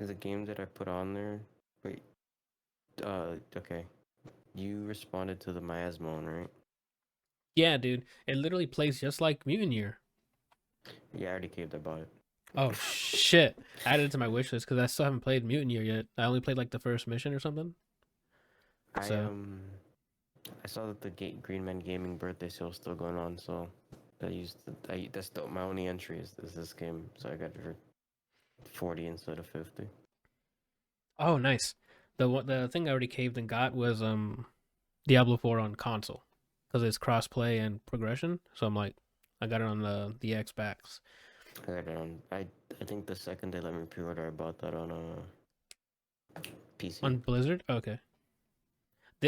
there's a game that I put on there. Wait, okay. You responded to the miasma one, right? Yeah, dude. It literally plays just like Mutant Year. Yeah, I already caved. I bought it. Oh shit! I added it to my wish list because I still haven't played Mutant Year yet. I only played like the first mission or something. I So I saw that the Green Man Gaming birthday sale is still going on, so that's my only entry is this game, so I got it for 40 instead of 50. oh nice. The thing I already caved and got was Diablo 4 on console because it's crossplay and progression. So I'm like, I got it on the Xbox. I got it on. I think the second they let me pre-order, I bought that on PC. On Blizzard? Okay.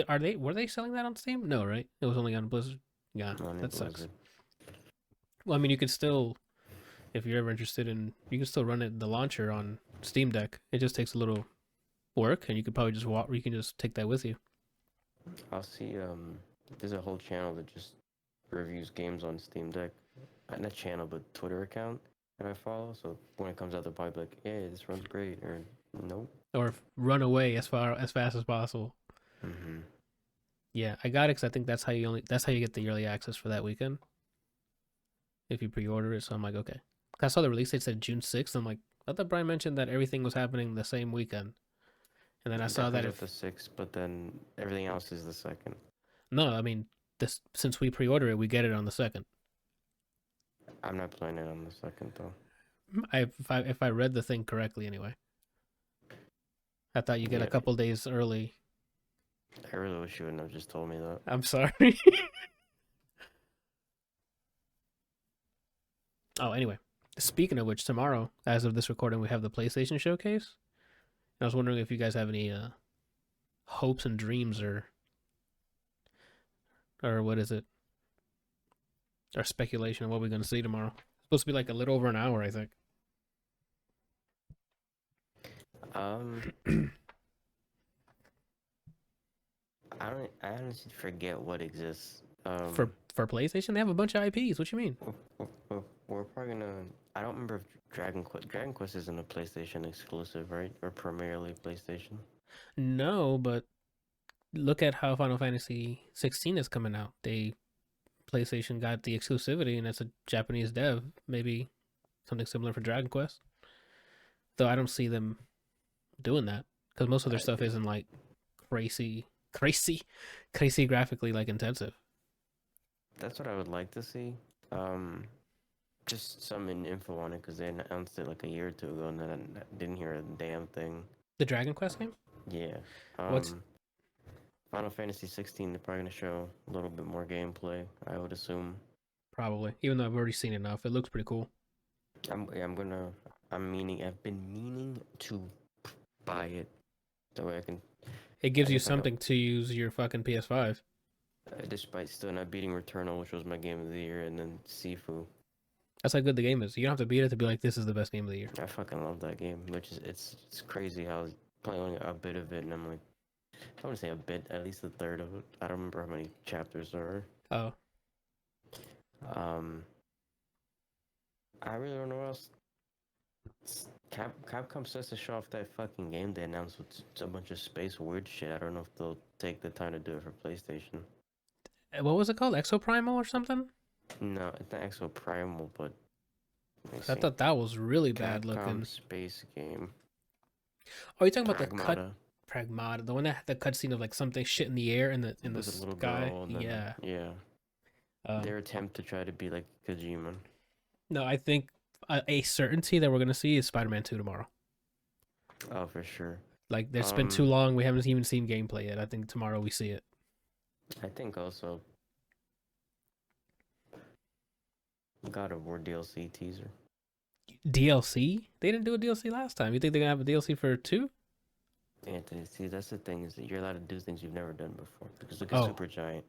Were they selling that on Steam? No, right? It was only on Blizzard. Yeah, On that sucks. Blizzard. Well, I mean, you could still, if you're ever interested in, you can still run it the launcher on Steam Deck. It just takes a little work, and you could probably just walk. You can just take that with you. I'll see. There's a whole channel that just reviews games on Steam Deck. Not a channel, but Twitter account that I follow. So when it comes out, they'll probably be like, "Hey, this runs great," or "Nope." Or run away as fast as possible. Mm-hmm. Yeah, I got it because I think that's how you get the early access for that weekend if you pre-order it. So I'm like, okay. I saw the release date said June 6th. I'm like, I thought Brian mentioned that everything was happening the same weekend, and then I saw that the 6th, but then everything else is the second. no, I mean this since we pre-order it, we get it on the 2nd. I'm not playing it on the second though. If I read the thing correctly, anyway, I thought you get a Yeah, couple days early. I really wish you wouldn't have just told me that. I'm sorry. Oh, anyway, speaking of which, tomorrow, as of this recording, we have the PlayStation Showcase. And I was wondering if you guys have any hopes and dreams or what is it? Or speculation of what we're going to see tomorrow. It's supposed to be like a little over an hour, I think. I honestly forget what exists. For PlayStation, they have a bunch of IPs. What you mean? We're probably gonna. I don't remember if Dragon Quest isn't a PlayStation exclusive, right? Or primarily PlayStation. No, but look at how Final Fantasy 16 is coming out. PlayStation got the exclusivity, and it's a Japanese dev. Maybe something similar for Dragon Quest. Though I don't see them doing that because most of their stuff isn't like crazy graphically like intensive. That's what I would like to see. Just some info on it because they announced it like a year or two ago, and then I didn't hear a damn thing. The Dragon Quest game? Yeah. What's Final Fantasy 16? They're probably gonna show a little bit more gameplay, I would assume. Probably, even though I've already seen enough. It looks pretty cool. I've been meaning to buy it, so I can. It gives you something to use your fucking PS5. Despite still not beating Returnal, which was my game of the year, and then Sifu. That's how good the game is. You don't have to beat it to be like, this is the best game of the year. I fucking love that game, which is it's crazy how I was playing a bit of it, and I'm like, I want to say a bit, at least a third of it. I don't remember how many chapters there are. Oh. I really don't know what else. Capcom says to show off that fucking game they announced with a bunch of space weird shit. I don't know if they'll take the time to do it for PlayStation. What was it called? Exoprimal or something? No, it's not Exoprimal, but I thought that was really bad looking. Space game. Oh, you're talking about the Pragmata, the one that had the cutscene of like something shit in the air in the sky. Yeah. Their attempt to try to be like Kojima. No, I think a certainty that we're gonna see is Spider-Man 2 tomorrow. Oh, for sure. Like, it's been too long. We haven't even seen gameplay yet. I think tomorrow we see it. I think also God of War DLC teaser. DLC? They didn't do a DLC last time. You think they're gonna have a DLC for 2? Anthony, see, that's the thing, is that you're allowed to do things you've never done before. Because look at Supergiant.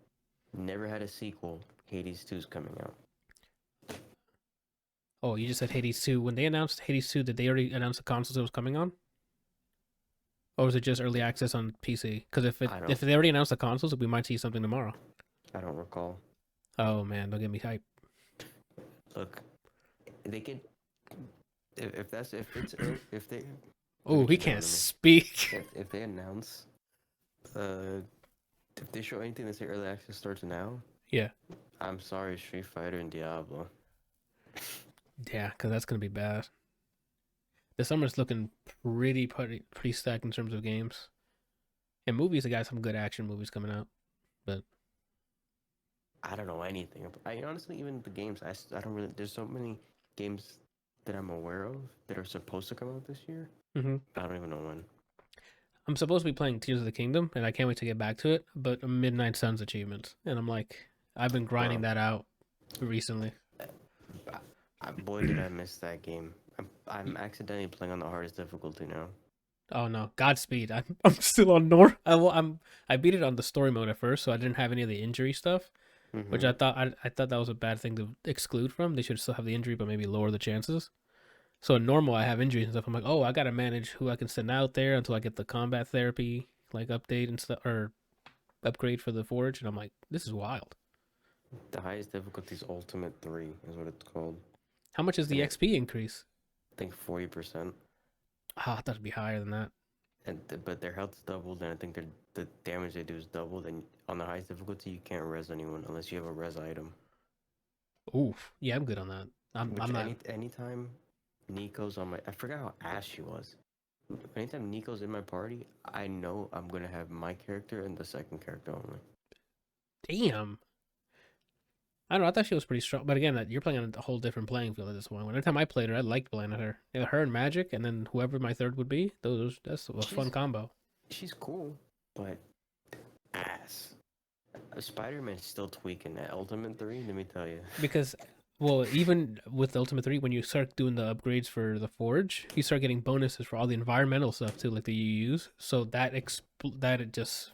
Never had a sequel. Hades 2's coming out. Oh, you just said Hades 2. When they announced Hades 2, did they already announce the consoles it was coming on? Or was it just early access on PC? Because if they already announced the consoles, we might see something tomorrow. I don't recall. Oh man, don't get me hype. Look, they could. If Let me Oh, he keep going. can't speak. If they announce, uh, if they show anything that say early access starts now, Yeah. I'm sorry, Street Fighter and Diablo. Yeah, because that's going to be bad. The summer's looking pretty stacked in terms of games. And movies, I got some good action movies coming out. But I don't know anything. I honestly, even the games, I don't really. There's so many games that I'm aware of that are supposed to come out this year. mm-hmm. I don't even know when. I'm supposed to be playing Tears of the Kingdom, and I can't wait to get back to it. But Midnight Suns achievements, and I'm like, I've been grinding Bro, that out recently. boy, did I miss that game. I'm accidentally playing on the hardest difficulty now. Oh no, Godspeed. I'm still on Nor. I beat it on the story mode at first, so I didn't have any of the injury stuff, which Mm-hmm. I thought that was a bad thing to exclude from. They should still have the injury, but maybe lower the chances. So in normal, I have injuries and stuff. I'm like, oh, I gotta manage who I can send out there until I get the combat therapy like update and stuff or upgrade for the forge. And I'm like, this is wild. The highest difficulty is Ultimate 3, is what it's called. How much is the And XP increase? I think 40%. Ah, I thought it'd be higher than that. But their health's doubled, and I think the damage they do is doubled. And on the highest difficulty, you can't res anyone unless you have a res item. Oof. Yeah, I'm good on that. I'm Which not. anytime Nico's on my, I forgot how ass she was. Anytime Nico's in my party, I know I'm gonna have my character and the second character only. Damn. I don't know. I thought she was pretty strong, but again, you're playing on a whole different playing field at this point. Every time I played her, I liked playing at her. Yeah, her and Magic, and then whoever my third would be. That's a fun She's combo. she's cool, but ass. Spider-Man's still tweaking that Ultimate 3. Let me tell you. Because, well, even with the Ultimate 3, when you start doing the upgrades for the Forge, you start getting bonuses for all the environmental stuff too, like that you use. So that it just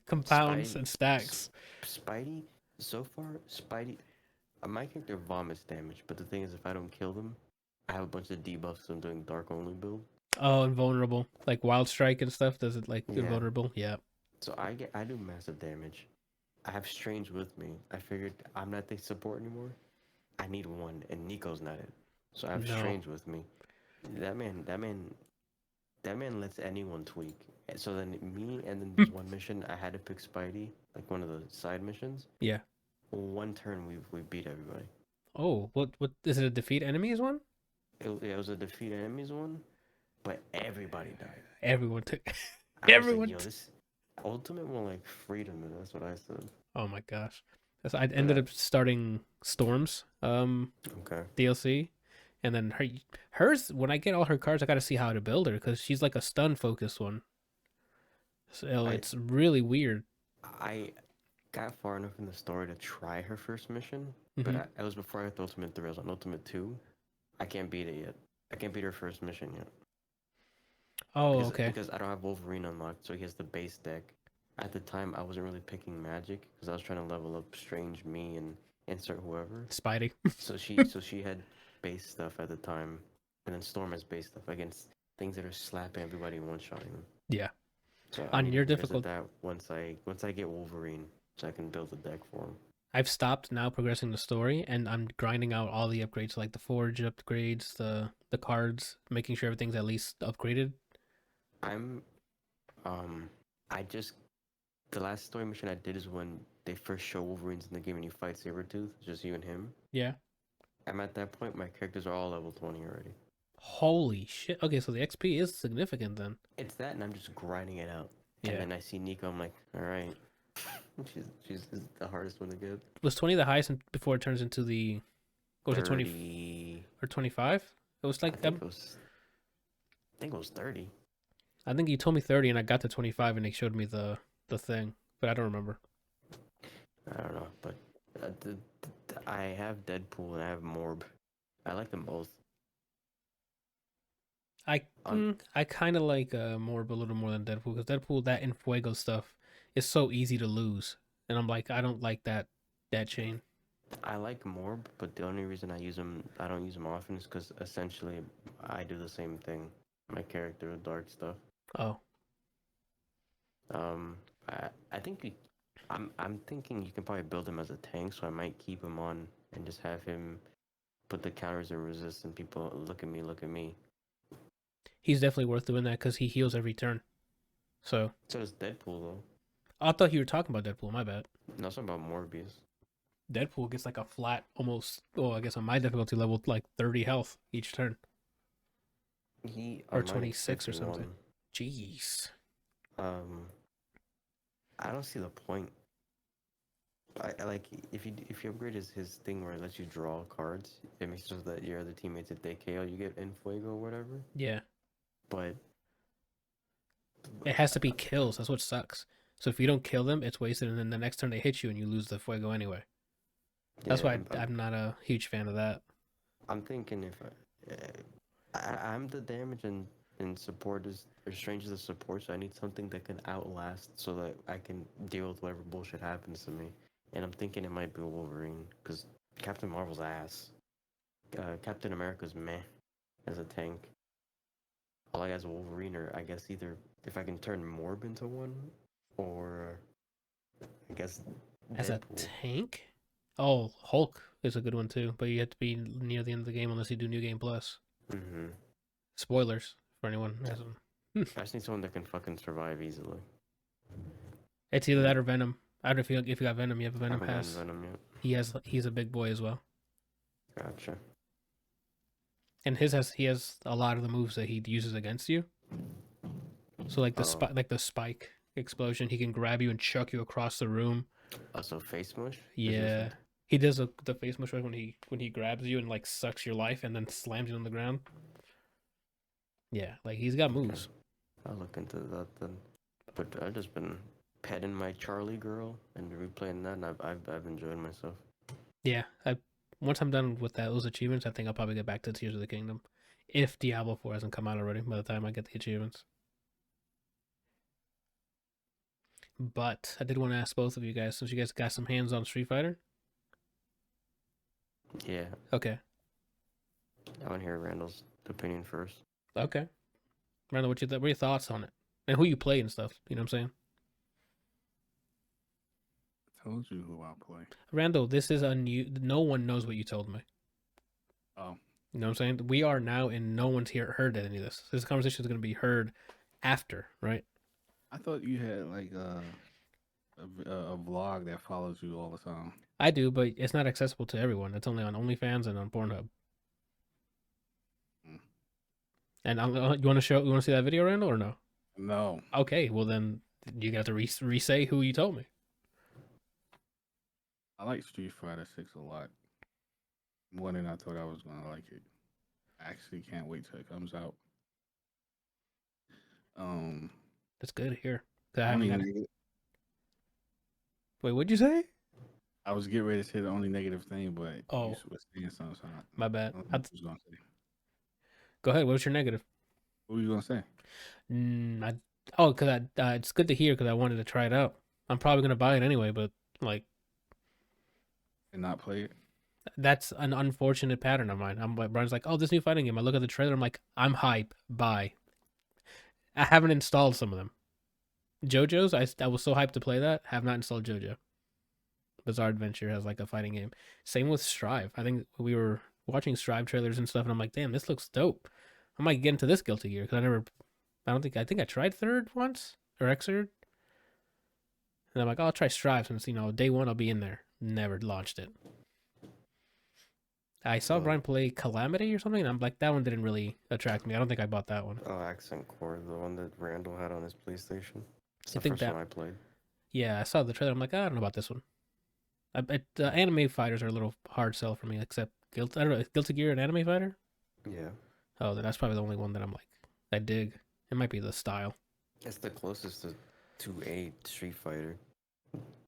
compounds Spidey, and stacks. Spidey. So far, Spidey. My character vomits damage, but the thing is, if I don't kill them, I have a bunch of debuffs. So I'm doing dark only build. Oh, invulnerable. Like Wild Strike and stuff, does it like Yeah. invulnerable? Yeah. So I do massive damage. I have Strange with me. I figured I'm not the support anymore. I need one, and Nico's not it. So I have No. Strange with me. That man lets anyone tweak. And so then me, and then there's one mission I had to pick Spidey, like one of the side missions. Yeah. One turn we beat everybody. Oh, what is it a defeat enemies one? It was a defeat enemies one, but everybody died. Everyone took I was everyone like, yo, this ultimate one like freedom, and that's what I said. Oh my gosh. I ended up starting Storms Okay. DLC, and then hers when I get all her cards, I got to see how to build her because she's like a stun focused one. So it's really weird. I got far enough in the story to try her first mission, Mm-hmm. but it was before I got the Ultimate 3. I was on Ultimate 2. I can't beat it yet. I can't beat her first mission yet. Oh, okay. Because I don't have Wolverine unlocked, so he has the base deck. At the time, I wasn't really picking Magic because I was trying to level up Strange, me, and insert whoever. Spidey. So she had base stuff at the time, and then Storm has base stuff against things that are slapping everybody and one-shotting them. Yeah. So On I need your to revisit difficult, that once I get Wolverine, so I can build a deck for him. I've stopped now progressing the story, and I'm grinding out all the upgrades, like the forge upgrades, the cards, making sure everything's at least upgraded. I'm, I just the last story mission I did is when they first show Wolverines in the game and you fight Sabretooth, just you and him. Yeah. I'm at that point. My characters are all level 20 already. Holy shit. Okay, so the XP is significant then. It's that, and I'm just grinding it out. Yeah. And then I see Nico. I'm like, all right. She's the hardest one to get. Was 20 the highest before it turns into the what was it 20 30. or 25? It was like I think it was 30. I think you told me 30 and I got to 25 and they showed me the thing, but I don't remember. I don't know, but I have Deadpool and I have Morb. I like them both. I kind of like Morb a little more than Deadpool because Deadpool, that Infuego stuff is so easy to lose, and I'm like, I don't like that chain. I like Morb, but the only reason I don't use them often, is because essentially I do the same thing. My character with dark stuff. Oh, I think I'm thinking you can probably build him as a tank, so I might keep him on and just have him put the counters and resist, and people look at me. He's definitely worth doing that because he heals every turn. So So does Deadpool though. I thought you were talking about Deadpool. My bad. No, something about Morbius. Deadpool gets like a flat, almost. Oh, I guess on my difficulty level, like 30 health each turn, He or on mine is 26 or something. 51. Jeez. I don't see the point. I like if you upgrade his thing where it lets you draw cards, it makes it so that your other teammates, if they KO, you get in fuego or whatever. Yeah. But It has to be kills. That's what sucks. So if you don't kill them, it's wasted, and then the next turn they hit you and you lose the fuego anyway. That's why I'm not a huge fan of that. I'm thinking if I'm the damage and support is strange as the support, so I need something that can outlast so that I can deal with whatever bullshit happens to me. And I'm thinking it might be Wolverine because Captain Marvel's ass. Captain America's meh as a tank. All I got is Wolverine, or I guess either if I can turn Morb into one, or I guess As a Deadpool. tank? Oh, Hulk is a good one too, but you have to be near the end of the game unless you do New Game Plus. Mm-hmm. Spoilers for anyone who hasn't. I just need someone that can fucking survive easily. It's either that or Venom. I don't know if you got Venom. You have a Venom I haven't pass. gotten Venom yet. He's a big boy as well, Gotcha. and he has a lot of the moves that he uses against you. So like the spike explosion, he can grab you and chuck you across the room. Also, face mush. Yeah, he does the face mush when he grabs you and like sucks your life and then slams you on the ground. Yeah, like he's got moves. I'll look into that then. But I've just been petting my Charlie girl and replaying that, and I've enjoyed myself. Yeah, once I'm done with those achievements, I think I'll probably get back to Tears of the Kingdom, if Diablo 4 hasn't come out already by the time I get the achievements. But I did want to ask both of you guys, since you guys got some hands on Street Fighter. Yeah. Okay. I want to hear Randall's opinion first. Okay. Randall, what are your thoughts on it? And who you play and stuff, you know what I'm saying? I told you who I play. Randall, this is no one knows what you told me. Oh. You know what I'm saying? We are now, and no one's heard any of this. This conversation is going to be heard after, right? I thought you had like a vlog that follows you all the time. I do, but it's not accessible to everyone. It's only on OnlyFans and on Pornhub. Mm. And you want to see that video, Randall, or no? No. Okay, well then you got to re-say who you told me. I like Street Fighter 6 a lot. More than I thought I was gonna like it. I actually can't wait till it comes out. That's good to hear. Wait, what'd you say? I was getting ready to say the only negative thing, but oh, you was saying something. So my bad. I was gonna say. Go ahead. What's your negative? What were you gonna say? Because it's good to hear because I wanted to try it out. I'm probably gonna buy it anyway, but like, And not play it. That's an unfortunate pattern of mine. Brian's like, oh, this new fighting game. I look at the trailer. I'm like, I'm hype. Buy. I haven't installed some of them. JoJo's, I was so hyped to play that. Have not installed JoJo. Bizarre Adventure has like a fighting game. Same with Strive. I think we were watching Strive trailers and stuff, and I'm like, damn, this looks dope. I might get into this Guilty Gear because I think I tried Third once or Xrd. And I'm like, oh, I'll try Strive since, day one I'll be in there. Never launched it. I saw Brian play Calamity or something, and I'm like, that one didn't really attract me. I don't think I bought that one. Oh, Accent Core, the one that Randall had on his PlayStation. It's I the think first one I played. Yeah, I saw the trailer. I'm like, I don't know about this one. Anime fighters are a little hard sell for me, except I don't know, Guilty Gear an anime fighter? Yeah. Oh, then that's probably the only one that I'm like, I dig. It might be the style. It's the closest to a Street Fighter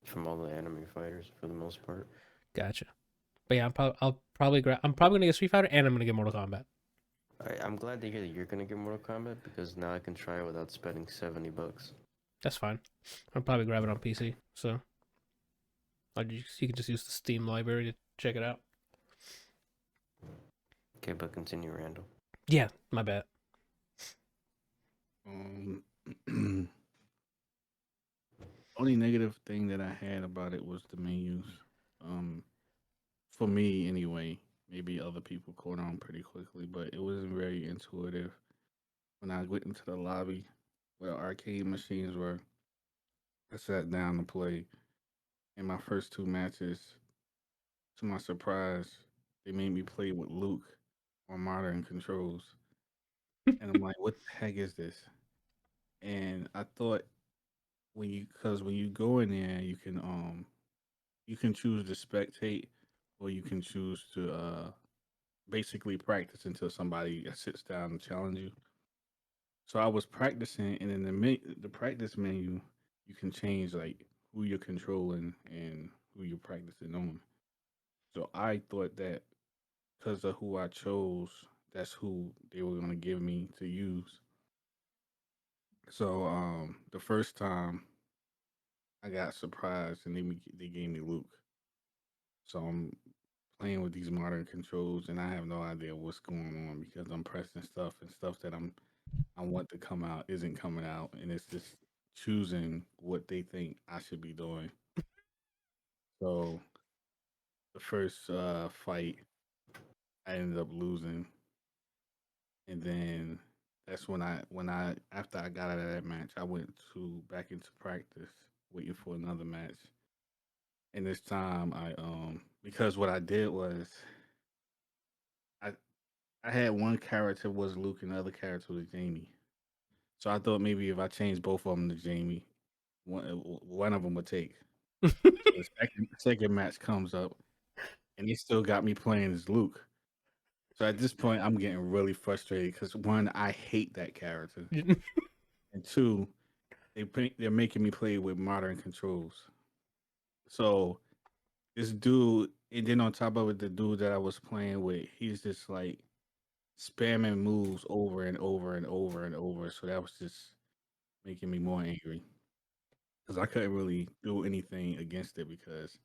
from all the anime fighters for the most part. Gotcha. But yeah, I'm probably gonna get Street Fighter and I'm gonna get Mortal Kombat. I'm glad to hear that you're gonna get Mortal Kombat because now I can try it without spending $70. That's fine. I'll probably grab it on PC. So you can just use the Steam library to check it out. Okay, but continue, Randall. Yeah, my bad. Only negative thing that I had about it was the menus. For me anyway. Maybe other people caught on pretty quickly, but it wasn't very intuitive. when I went into the lobby where arcade machines were. I sat down to play. In my first two matches, to my surprise, they made me play with Luke on modern controls. And I'm like, what the heck is this? And I thought because when you go in there, you can choose to spectate, or you can choose to basically practice until somebody sits down and challenge you. So I was practicing, and in the practice menu, you can change like who you're controlling and who you're practicing on. So I thought that because of who I chose, that's who they were gonna give me to use. So the first time I got surprised, and they gave me Luke. So I'm playing with these modern controls, and I have no idea what's going on because I'm pressing stuff, and stuff that I want to come out isn't coming out, and it's just choosing what they think I should be doing. So the first fight, I ended up losing, and then that's when I after I got out of that match, I went to back into practice, waiting for another match. And this time, I because what I did was I I had one character was Luke and the other character was Jamie. So I thought maybe if I changed both of them to Jamie, one of them would take. So the second match comes up, and he still got me playing as Luke. So at this point, I'm getting really frustrated because one, I hate that character, and two, they're making me play with modern controls. So this dude, and then on top of it, the dude that I was playing with, he's just like spamming moves over and over and over and over. So that was just making me more angry because I couldn't really do anything against it because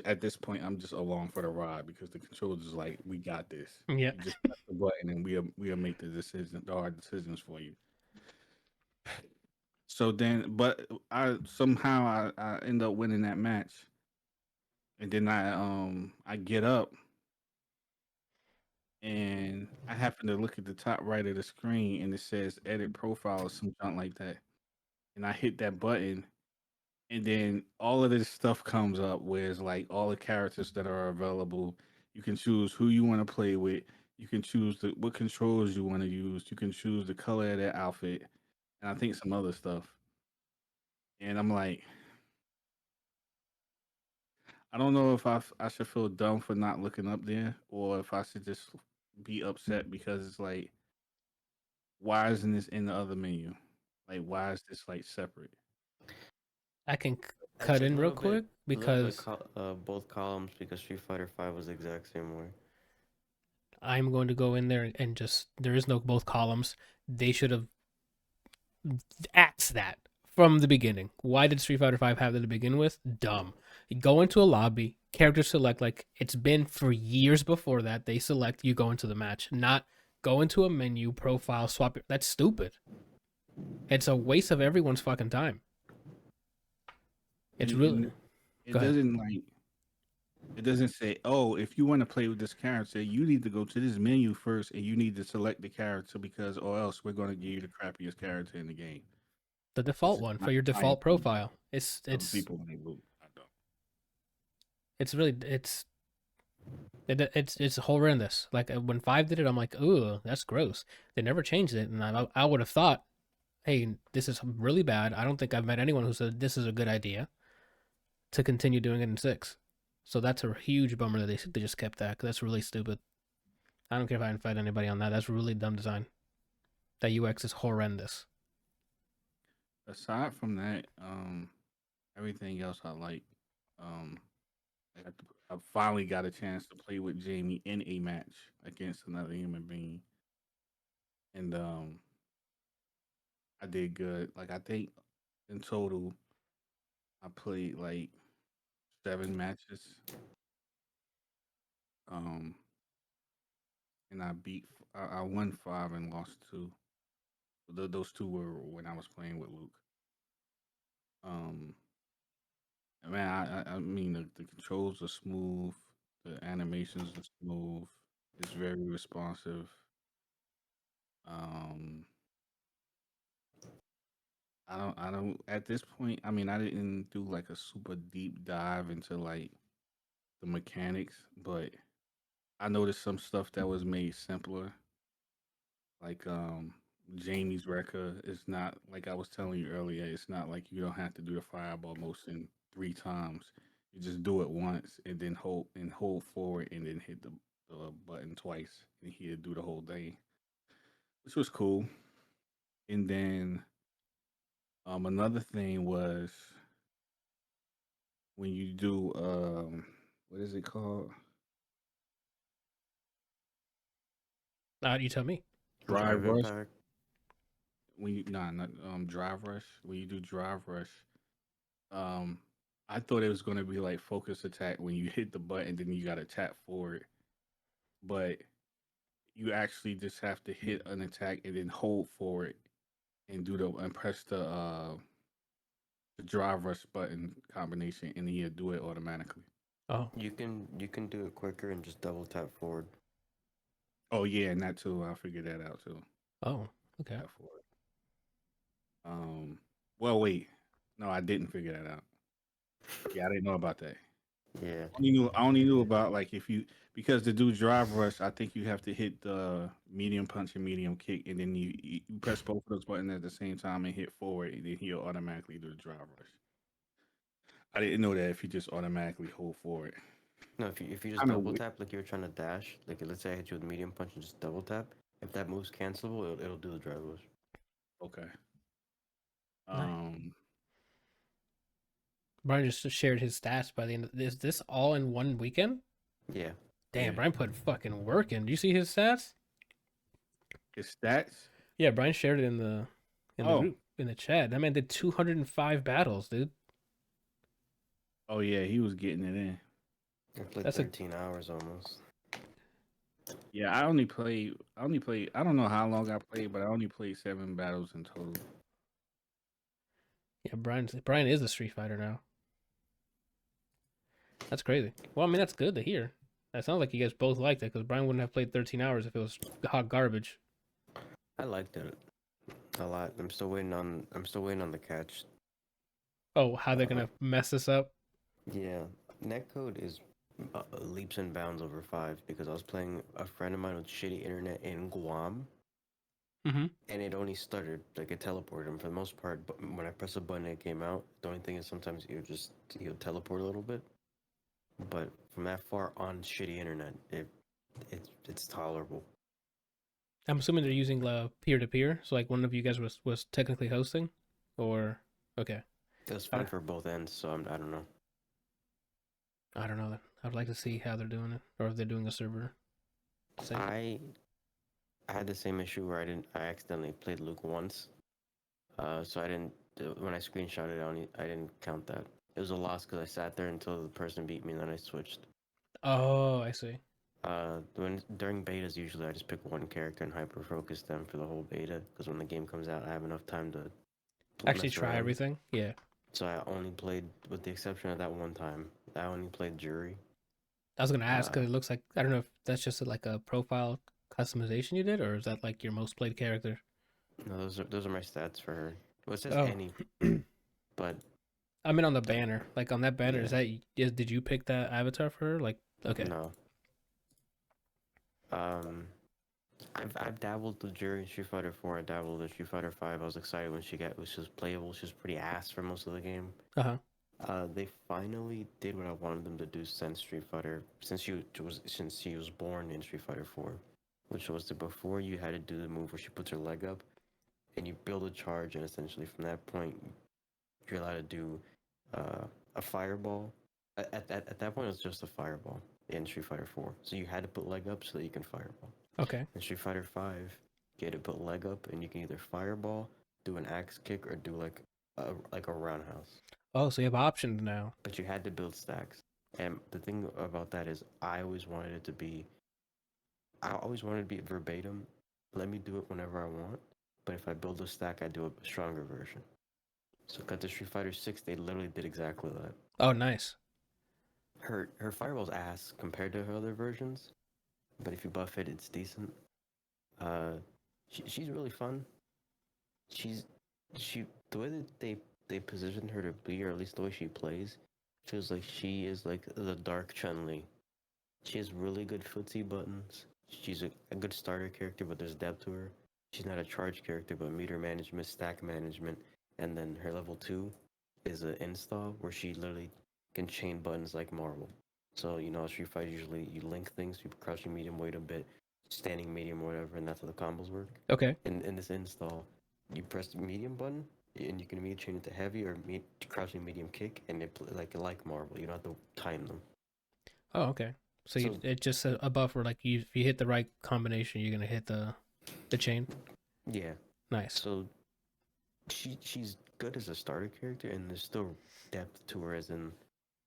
at this point I'm just along for the ride because the controllers is like, we got this. Yeah. You just press the button and we'll make the hard decisions for you. So then, but I somehow I end up winning that match, and then I get up and I happen to look at the top right of the screen and it says edit profile or some junk like that, and I hit that button, and then all of this stuff comes up where it's like all the characters that are available. You can choose who you want to play with. You can choose what controls you want to use. You can choose the color of their outfit, and I think some other stuff. And I'm like, I don't know if I should feel dumb for not looking up there, or if I should just be upset because it's like, why isn't this in the other menu? Like, why is this like separate? I can It's cut in real quick a little bit because both columns because Street Fighter Five was the exact same way. I'm going to go in there and just there is no both columns. They should have axed that from the beginning. Why did Street Fighter Five have that to begin with? Dumb. You go into a lobby, character select like it's been for years before that. They select, you go into the match, not go into a menu, profile, swap. That's stupid. It's a waste of everyone's fucking time. It's really. It Go ahead. doesn't like it doesn't say, oh, if you want to play with this character, you need to go to this menu first and you need to select the character because or else we're gonna give you the crappiest character in the game. The This default is one not for your my default opinion. profile. It's Other it's people may loot. I don't. it's really it's horrendous. Like when Five did it, I'm like, ooh, that's gross. They never changed it, and I would have thought, hey, this is really bad. I don't think I've met anyone who said this is a good idea to continue doing it in six. So that's a huge bummer that they just kept that. 'Cause that's really stupid. I don't care if I invite anybody on that. That's really dumb design. That UX is horrendous. Aside from that, everything else I like. Um, I finally got a chance to play with Jamie in a match against another human being, and I did good. Like I think in total, I played like 7 matches. Um, and I won 5 and lost 2. Those 2 were when I was playing with Luke. Um, man, I mean the controls are smooth, the animations are smooth. It's very responsive. I don't at this point. I mean, I didn't do like a super deep dive into like the mechanics, but I noticed some stuff that was made simpler. Like Jamie's record is not like I was telling you earlier. It's not like you don't have to do the fireball motion 3 times. You just do it once and then hold forward and then hit the button twice and he'll do the whole thing, which was cool. And then another thing was when you do what is it called? You tell me. Drive Drive rush. impact. When you nah, not drive rush. When you do drive rush, um I thought it was gonna be like focus attack when you hit the button, then you gotta tap forward. But you actually just have to hit an attack and then hold forward and do and press the drive rush button combination and then you do it automatically. Oh, You can do it quicker and just double tap forward. Oh yeah, and that too. I figured that out too. oh, okay. Tap forward. Um well wait. No, I didn't figure that out. Yeah, I didn't know about that. Yeah. I only knew about like if you because to do drive rush, I think you have to hit the medium punch and medium kick, and then you press both of those buttons at the same time and hit forward, and then he'll automatically do the drive rush. I didn't know that if you just automatically hold forward. No, if you just Kind of double weird. tap like you were trying to dash, like let's say I hit you with medium punch and just double tap, if that move's cancelable, it'll do the drive rush. Okay. Nice. Um. Brian just shared his stats by the end. Is this all in one weekend? Yeah. Damn, Yeah. Brian put fucking work in. Do you see his stats? His stats. Yeah, Brian shared it in the Oh. group in the chat. That man did 205 battles, dude. Oh yeah, he was getting it in. I played That's a 13 hours almost. Yeah, I only played. I only played. I don't know how long I played, but I only played 7 battles in total. yeah. Brian is a Street Fighter now. That's crazy. Well, I mean that's good to hear. That sounds like you guys both liked it because Brian wouldn't have played 13 hours if it was hot garbage. I liked it a lot. I'm still waiting on the catch. Oh, how they're Uh, gonna mess this up? yeah, netcode is leaps and bounds over 5 because I was playing a friend of mine with shitty internet in Guam, Mm-hmm. and it only stuttered, like it teleported him for the most part. But when I press a button, it came out. The only thing is sometimes you'll teleport a little bit, but from that far on shitty internet, it's tolerable. I'm assuming they're using peer to peer. So like one of you guys was technically hosting, or okay. It was I fine for both ends, so I don't know. I don't know. I'd like to see how they're doing it, or if they're doing a server. Same. I had the same issue where I accidentally played Luke once, so I didn't. When I screenshot it, I didn't count that. It was a loss because I sat there until the person beat me, and then I switched. Oh, I see. When during betas, usually I just pick one character and hyper focus them for the whole beta, because when the game comes out, I have enough time to Actually, mess try around. everything. Yeah, So I only played, with the exception of that one time, I only played Jury. I was gonna ask Uh, because it looks like I don't know if that's just like a profile customization you did, or is that like your most played character? no, those are my stats for her. Well, it says Oh, any, but I mean on the banner. Like on that banner, yeah, did you pick that avatar for her? Like okay, no. Um, I've dabbled with Jury in Street Fighter 4. I dabbled in Street Fighter 5. I was excited when she was playable. She was pretty ass for most of the game. uh huh. They finally did what I wanted them to do since Street Fighter, since she was born in Street Fighter 4, which was that before you had to do the move where she puts her leg up and you build a charge, and essentially from that point you're allowed to do a fireball. At that point, it was just a fireball in Street Fighter 4. So you had to put leg up so that you can fireball. Okay. In Street Fighter 5, you had to put leg up, and you can either fireball, do an axe kick, or do like a roundhouse. Oh, so you have options now. But you had to build stacks. And the thing about that is, I always wanted to be verbatim. Let me do it whenever I want. But if I build a stack, I do a stronger version. So cut to Street Fighter 6, they literally did exactly that. Oh, nice. Her fireball's ass compared to her other versions, but if you buff it, it's decent. Uh, she's really fun. She's the way that they positioned her to be, or at least the way she plays, feels like she is like the dark Chun-Li. She has really good footsie buttons. She's a good starter character, but there's depth to her. She's not a charge character, but meter management, stack management, and then her level 2 is an install where she literally can chain buttons like Marvel. So, Street Fighter usually you link things, you crouching medium, wait a bit, standing medium, whatever, and that's how the combos work. Okay. In this install, you press the medium button, and you can immediately chain it to heavy or crouching medium kick, and it like Marvel. You don't have to time them. Oh, okay. So it just a buff where like if you hit the right combination, you're gonna hit the chain. Yeah. Nice. So she's good as a starter character, and there's still depth to her, as in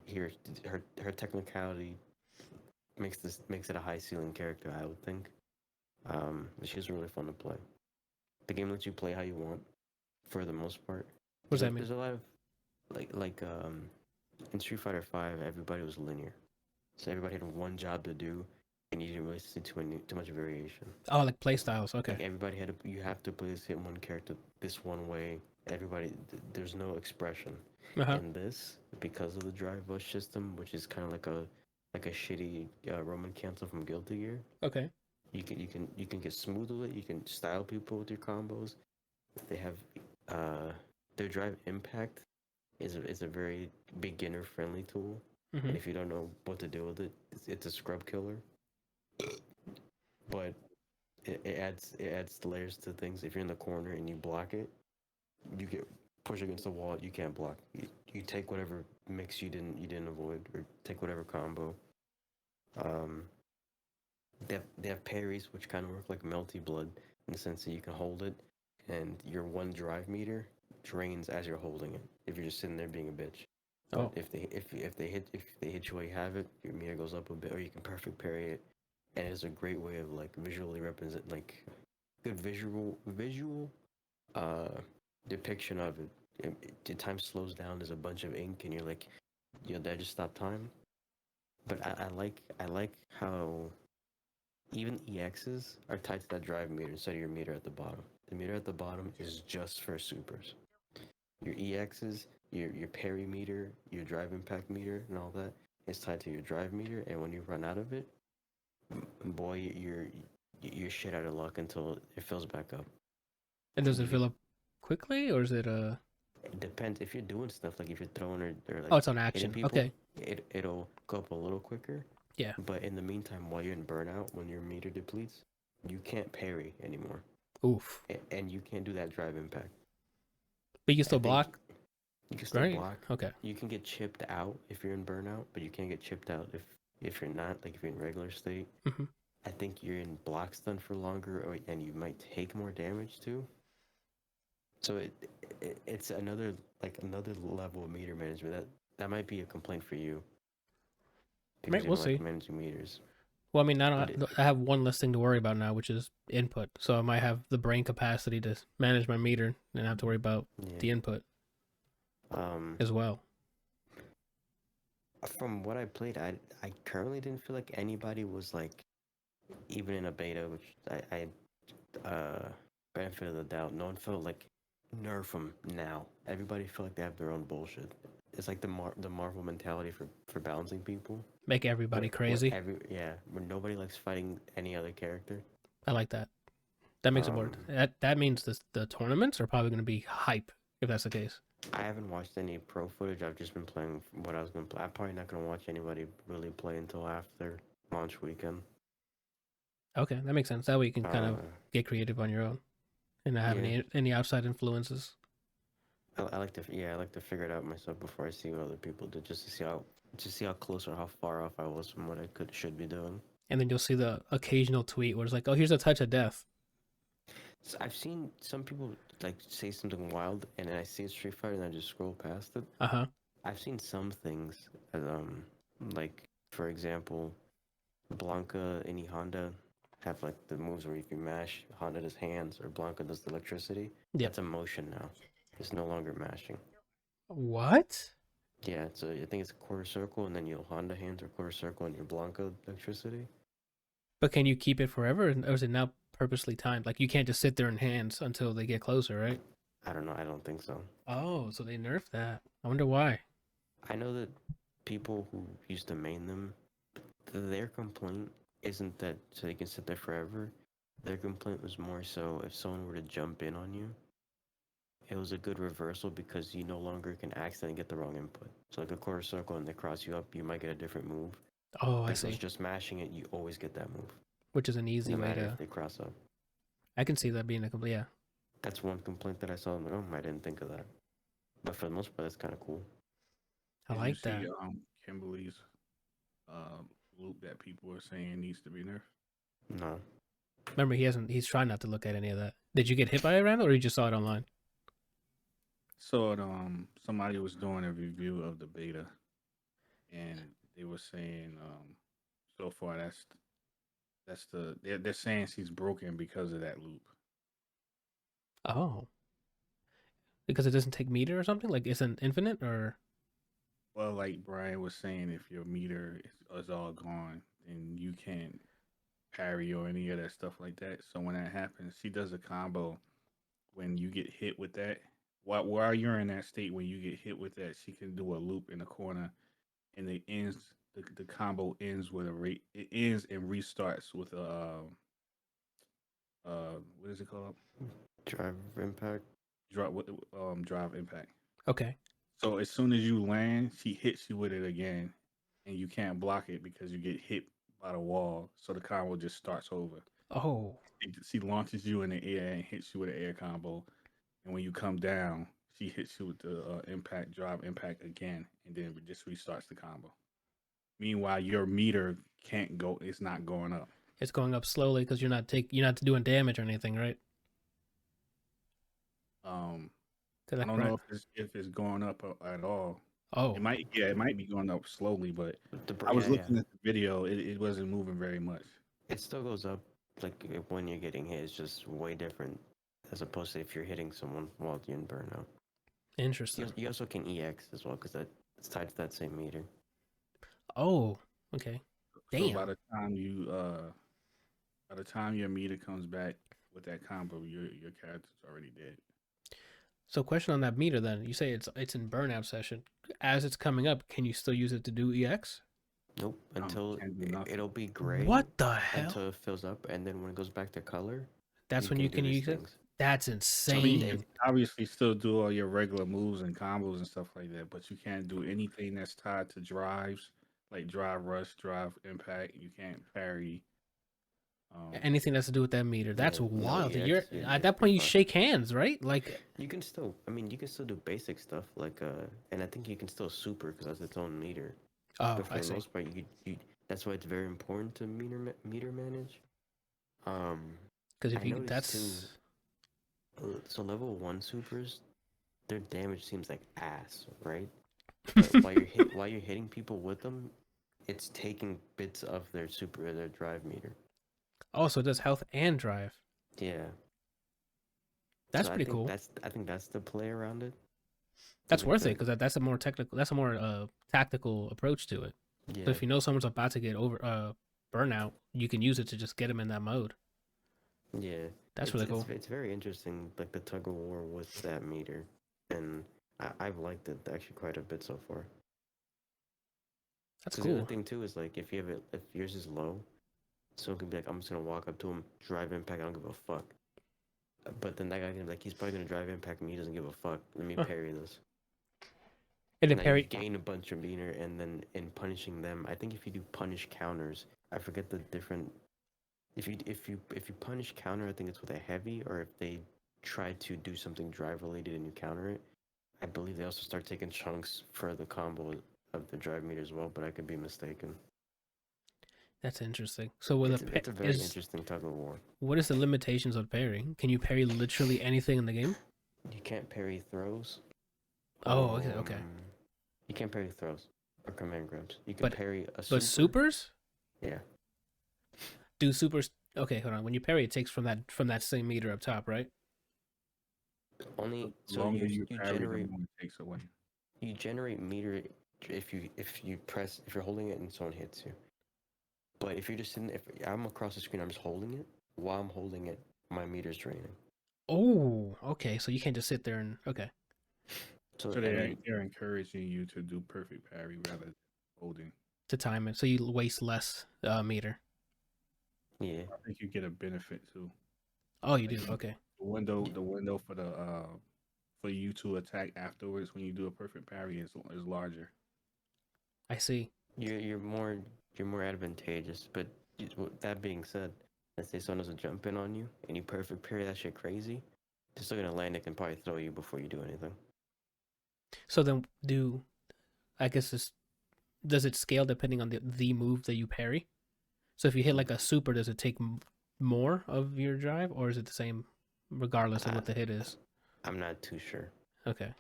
here her technicality makes it a high ceiling character, I would think. But she's really fun to play. The game lets you play how you want, for the most part. What does that mean? There's a lot of like in Street Fighter V, everybody was linear, so everybody had one job to do, and you didn't really see too much variation. Oh, like play styles. Okay. Like everybody you have to play this hit one character this one way. Everybody, there's no expression. Uh-huh. In this, because of the drive bush system, which is kind of like a shitty Roman cancel from Guilty Gear. Okay. You can get smooth with it. You can style people with your combos. They have their drive impact is a very beginner friendly tool. Mm-hmm. And if you don't know what to do with it, it's a scrub killer. But it adds layers to things. If you're in the corner and you block it, you get pushed against the wall. You can't block. You take whatever mix you didn't avoid, or take whatever combo. They have parries, which kind of work like Melty Blood in the sense that you can hold it, and your one drive meter drains as you're holding it. If you're just sitting there being a bitch. Oh. If they hit you while you have it, your meter goes up a bit, or you can perfect parry it, and it's a great way of like visually represent like good visual depiction of it. The time slows down. There's a bunch of ink, and you're like, did I just stop time? But I like how even EXs are tied to that drive meter instead of your meter at the bottom. The meter at the bottom is just for supers. Your EXs, your parry meter, your drive impact meter, and all that is tied to your drive meter. And when you run out of it, boy, you're shit out of luck until it fills back up. And does it fill up quickly, or is it It depends if you're doing stuff like if you're throwing or like. Oh, it's on action. People, okay. It'll go up a little quicker. Yeah. But in the meantime, while you're in burnout, when your meter depletes, you can't parry anymore. Oof. And you can't do that drive impact. But you can still block. You can still right? block. Okay. You can get chipped out if you're in burnout, but you can't get chipped out if you're not, like if you're in regular state. Mm-hmm. I think you're in block stun for longer, and you might take more damage too. So it's another level of meter management. That might be a complaint for you. Right, we'll see. Managing meters. Well, I mean, I have one less thing to worry about now, which is input. So I might have the brain capacity to manage my meter and not have to worry about the input as well. From what I played, I currently didn't feel like anybody was like, even in a beta, which I benefit of the doubt, no one felt like nerf them now. Everybody felt like they have their own bullshit. It's like the Marvel mentality for balancing people. Make everybody crazy. When nobody likes fighting any other character. I like that. That makes it work. That means the tournaments are probably going to be hype if that's the case. I haven't watched any pro footage. I've just been playing what I was going to play. I'm probably not going to watch anybody really play until after launch weekend. Okay, that makes sense. That way you can kind of get creative on your own and not have any outside influences. I like to figure it out myself before I see what other people do, just to see how close or how far off I was from what I should be doing. And then you'll see the occasional tweet where it's like, "Oh, here's a touch of death." So I've seen some people like say something wild, and then I see a Street Fighter, and I just scroll past it. I've seen some things, like for example, Blanca and Honda have like the moves where if you mash, Honda does hands, or Blanca does the electricity. Yeah, that's a motion now. It's no longer mashing. What? Yeah, so I think it's a quarter circle, and then your Honda hands are quarter circle, and your Blanca electricity. But can you keep it forever, or is it now purposely timed? Like you can't just sit there in hands until they get closer, right? I don't know. I don't think so. Oh, so they nerfed that. I wonder why. I know that people who used to main them, their complaint isn't that so they can sit there forever. Their complaint was more so if someone were to jump in on you, it was a good reversal because you no longer can accidentally get the wrong input. So like a quarter circle and they cross you up, you might get a different move. Oh, But I if it was see. just mashing it, you always get that move, Which is an easy no way matter to. if they cross up. I can see that being a complete. Yeah, That's one complaint that I saw. I'm like, oh, I didn't think of that. But for the most part, that's kind of cool. I Did you like see that. Kimberly's loop that people are saying needs to be nerfed? No, Remember, he hasn't. He's trying not to look at any of that. Did you get hit by it, Randall, or you just saw it online? So somebody was doing a review of the beta, and they were saying so far they're saying she's broken because of that loop. Oh, because it doesn't take meter or something. Like it's an infinite or. Well, like Brian was saying, if your meter is all gone, then you can't parry or any of that stuff like that. So when that happens, she does a combo when you get hit with that. While you're in that state, when you get hit with that, she can do a loop in the corner, and it ends. The combo ends with a rate. It ends and restarts with a what is it called? drive impact. Drive impact. Okay. So as soon as you land, she hits you with it again, and you can't block it because you get hit by the wall. So the combo just starts over. Oh, She launches you in the air and hits you with an air combo, and when you come down, she hits you with the drive impact again, and then it just restarts the combo. Meanwhile, your meter can't go; it's not going up. it's going up slowly because you're not doing damage or anything, right? Um, 'Cause I like, don't right. know if it's going up at all. Oh, It might be going up slowly, but I was Yeah, looking at the video. It wasn't moving very much. it still goes up. Like when you're getting hit, it's just way different as opposed to if you're hitting someone while you're in burnout. interesting. You also can EX as well because it's tied to that same meter. Oh, okay. So Damn. by the time your meter comes back with that combo, your character's already dead. So, question on that meter then. You say it's in burnout session. As it's coming up, can you still use it to do EX? Nope, No, until can't do nothing. it'll be gray What the hell? until it fills up, and then when it goes back to color, That's when you do can these use it. things. That's I mean, insane. you can obviously still do all your regular moves and combos and stuff like that, but you can't do anything that's tied to drives, like drive rush, drive impact. You can't parry. Anything that's to do with that meter. That's Yeah, no wild. EX, You're at that point you fucked. shake hands, right? Like, You can still, I mean, you can still do basic stuff like, and I think you can still super because that's its own meter. oh, But for I the see. most part, that's why it's very important to meter manage. Because if I you noticed that's too. So level 1 supers, their damage seems like ass, right? But while you're hitting people with them, it's taking bits of their drive meter. also it does health and drive. Yeah. That's So pretty cool. I think that's the play around it. That's Like worth it because that's a more technical. That's a more tactical approach to it. yeah. So if you know someone's about to get over burnout, you can use it to just get them in that mode. Yeah. That's really cool. It's very interesting, like the tug of war with that meter, and I've liked it actually quite a bit so far. That's Because the other cool. thing too is like if yours is low, someone can be like, I'm just gonna walk up to him, drive impact, I don't give a fuck. But then that guy can be like, he's probably gonna drive impact me, he doesn't give a fuck. Let me parry this. And then Now parry. you gain a bunch of meter, and then in punishing them, I think if you do punish counters, I forget the different. If you punish counter, I think it's with a heavy, or if they try to do something drive related and you counter it, I believe they also start taking chunks for the combo of the drive meter as well. But I could be mistaken. That's interesting. So with It's a very interesting tug of war. what is the limitations of parrying? Can you parry literally anything in the game? You can't parry throws. Oh, okay. You can't parry throws or command grabs. You can parry a super. But supers? Yeah. Do supers? Okay, hold on. When you parry, it takes from that same meter up top, right? Only The so longer you parry, generate the more it takes away. you generate meter if you're holding it and someone hits you. But if you're just sitting, if I'm across the screen, I'm just holding it. While I'm holding it, my meter's draining. Oh, okay. So you can't just sit there and okay So So I mean, they're encouraging you to do perfect parry rather than holding. to time it, so you waste less meter. yeah, I think you get a benefit too. Oh, you Like do. Okay, the window for you to attack afterwards when you do a perfect parry is larger. I see. you're more advantageous. But that being said, let's say someone doesn't jump in on you and you perfect parry that shit crazy, they're still gonna land. It can probably throw you before you do anything. So then, I guess does it scale depending on the move that you parry? So if you hit like a super, does it take more of your drive, or is it the same regardless of I, what the hit is? I'm not too sure. Okay,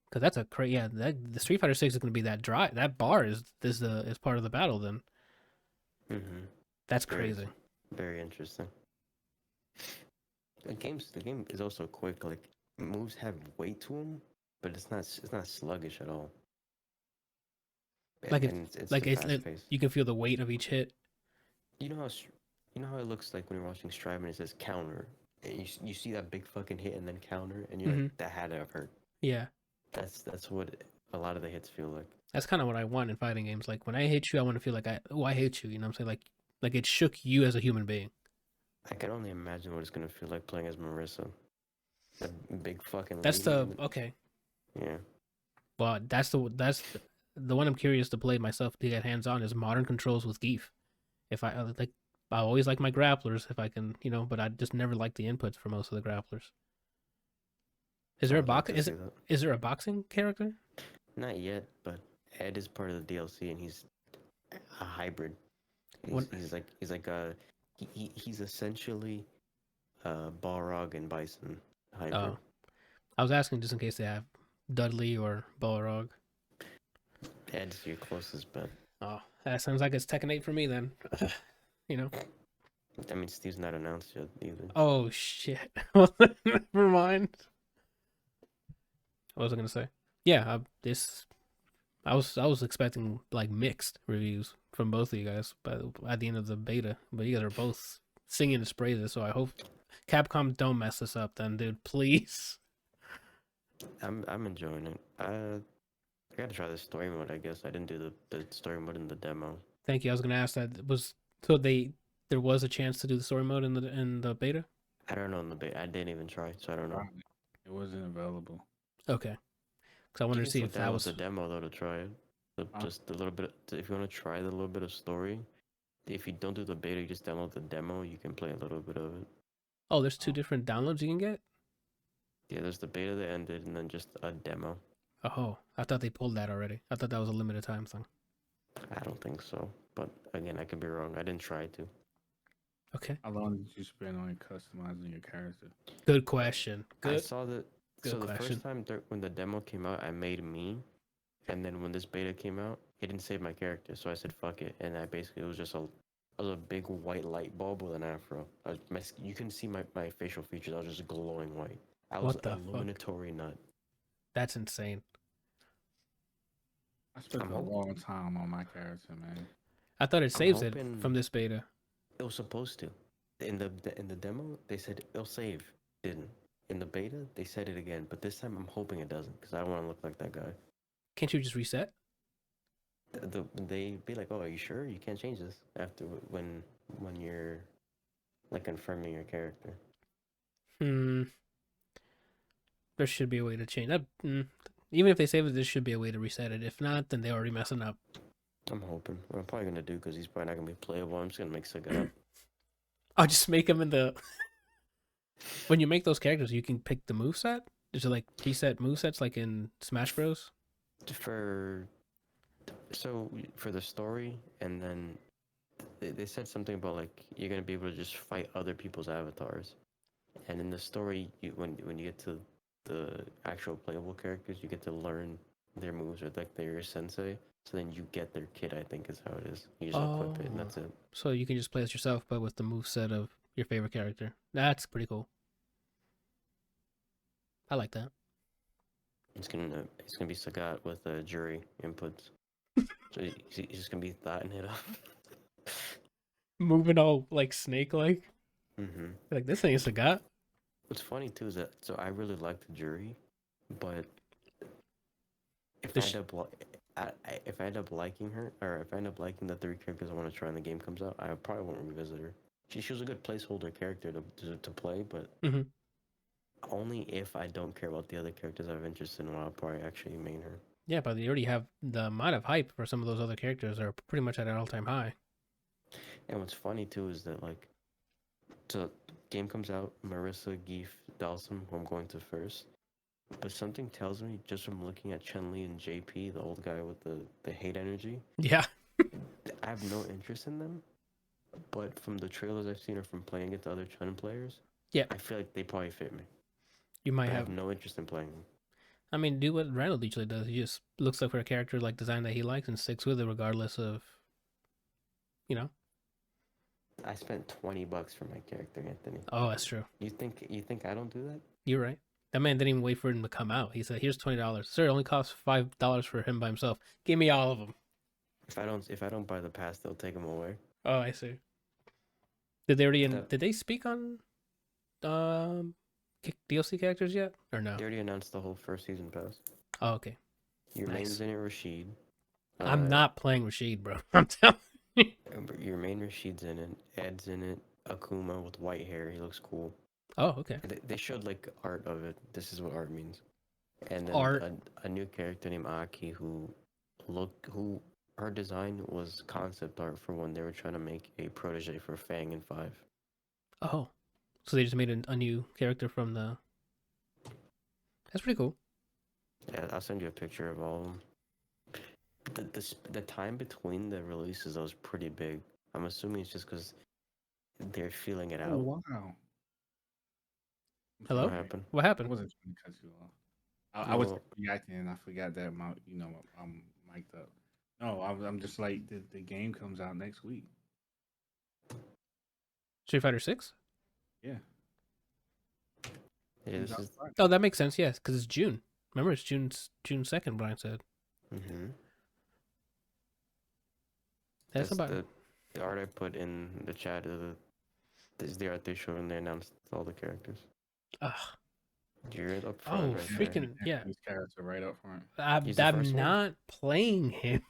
because that's a crazy. Yeah, the Street Fighter 6 is going to be that drive. That bar is part of the battle. Then Mm-hmm. that's Very, crazy. very interesting. The game is also quick. Like moves have weight to them, but it's not sluggish at all. Like And it's like the fast pace. you can feel the weight of each hit. You know how you know how it looks like when you're watching Strive and it says counter, and you see that big fucking hit and then counter, and you're Mm-hmm. like, that had to have hurt. Yeah, That's what a lot of the hits feel like. that's kind of what I want in fighting games. Like when I hit you, I want to feel like I hate you. You know what I'm saying? Like it shook you as a human being. I can only imagine what it's gonna feel like playing as Marissa. That big fucking That's lady. the okay. Yeah. Well, the one I'm curious to play myself to get hands on is modern controls with Geef. If I always like my grapplers if I can, but I just never like the inputs for most of the grapplers. Is I there a would like box? to see that. Is there a boxing character? Not yet, but Ed is part of the DLC, and he's a hybrid. What? He's essentially Balrog and Bison hybrid. Oh, I was asking just in case they have Dudley or Balrog. Ed's your closest bet. Oh, that sounds like it's Tekken 8 for me then. you know. I mean, Steve's not announced yet either. Oh shit. Never mind. What was I gonna say? Yeah, I was expecting like mixed reviews from both of you guys, but at the end of the beta, but you guys are both singing its praises. So I hope Capcom don't mess this up, then, dude. Please. I'm enjoying it. I gotta try the story mode. I guess I didn't do the story mode in the demo. Thank you. I was gonna ask that. There was a chance to do the story mode in the beta. I don't know in the beta. I didn't even try, so I don't know. It wasn't available. Okay. Because I wanted to see if that was the demo though to try it. Just a little bit. If you want to try the little bit of story, if you don't do the beta, you just download the demo. You can play a little bit of it. Oh, there's two different downloads you can get? Yeah, there's the beta that ended, and then just a demo. Oh, I thought they pulled that already. I thought that was a limited time thing. I don't think so, but again, I could be wrong. I didn't try to. Okay. How long did you spend on customizing your character? Good question. I saw that. Good So the question. first time when the demo came out, I made me, and then when this beta came out, it didn't save my character, so I said fuck it, and I basically it was just a big white light bulb with an afro. You couldn't see my facial features. I was just glowing white. I was What the a fuck? illuminatory nut. That's insane. I spent a long time on my character, man. I thought it saves it hoping- from this beta. It was supposed to. In the demo, they said it'll save. Didn't. In the beta, they said it again, but this time I'm hoping it doesn't, because I don't want to look like that guy. Can't you just reset? They be like, "Oh, are you sure? You can't change this after when you're like confirming your character." There should be a way to change that. Even if they save it, there should be a way to reset it. If not, then they're already messing up. I'm hoping. What I'm probably gonna do, because he's probably not gonna be playable. I'm just gonna make Sagat up. I'll just make him in the. When you make those characters, you can pick the moveset. Is it like preset movesets like in Smash Bros? For the story, and then they said something about like you're gonna be able to just fight other people's avatars, and in the story, when you get to the actual playable characters, you get to learn their moves, or like they're your sensei. So then you get their kit. I think is how it is. You just equip it, and that's it. So you can just play as yourself, but with the moveset of your favorite character. That's pretty cool. I like that. It's gonna be Sagat with jury inputs. So he's just gonna be thotting it up. Moving all like snake like. Mm-hmm. Like this ain't Sagat. What's funny too is that so I really like the jury, but if The I sh- end up if I end up liking her, or if I end up liking the 3 characters I want to try when the game comes out, I probably won't revisit her. She was a good placeholder character to play, but Mhm. only if I don't care about the other characters I have interest in, will I'll probably actually main her. Yeah, but you already have the amount of hype for some of those other characters are pretty much at an all-time high. And what's funny too is that like, so game comes out, Marissa, Geef, Dalsum, who I'm going to first. But something tells me just from looking at Chun Li and JP, the old guy with the hate energy, Yeah, I have no interest in them. But from the trailers I've seen or from playing against other Chun players, yeah, I feel like they probably fit me. you might But I have. have no interest in playing them. I mean, do what Randall usually does. He just looks up for a character like design that he likes and sticks with it, regardless of, you know. I spent $20 for my character, Anthony. Oh, that's true. You think I don't do that? You're right. That man didn't even wait for him to come out. He said, "Here's $20, sir. It only costs $5 for him by himself. Give me all of them." If I don't buy the pass, they'll take them away. Oh, I see. Did they already? That- Did they speak on DLC characters yet, or no? They already announced the whole first season pass. Oh, okay. Your Nice. main's in it, Rashid. I'm not playing Rashid, bro. I'm telling you. Your main Rashid's in it. Ed's in it. Akuma with white hair. He looks cool. Oh, okay. They showed like art of it. This is what art means. And then Art. a new character named Aki who her design was concept art for when they were trying to make a protege for Fang in 5. Oh, so they just made a new character from the. That's pretty cool. Yeah, I'll send you a picture of all of them. The time between the releases was pretty big. I'm assuming it's just because they're feeling it out. Oh, wow. I'm Hello? What sorry. happened? What I happened? wasn't trying to cut you off. I was No. reacting and I forgot that I'm mic'd up. No, I'm just like the game comes out next week. Street Fighter 6? Yeah. Yeah, Comes this out is. Friday. Oh, that makes sense. Yes, because it's June. Remember, it's June 2nd. Brian said Mm-hmm. that's about. The art I put in the chat is the art they showed when they announced all the characters. Ugh, You're up front. Oh, right there. freaking yeah! These characters are right up front. He's the I'm first one. not playing him.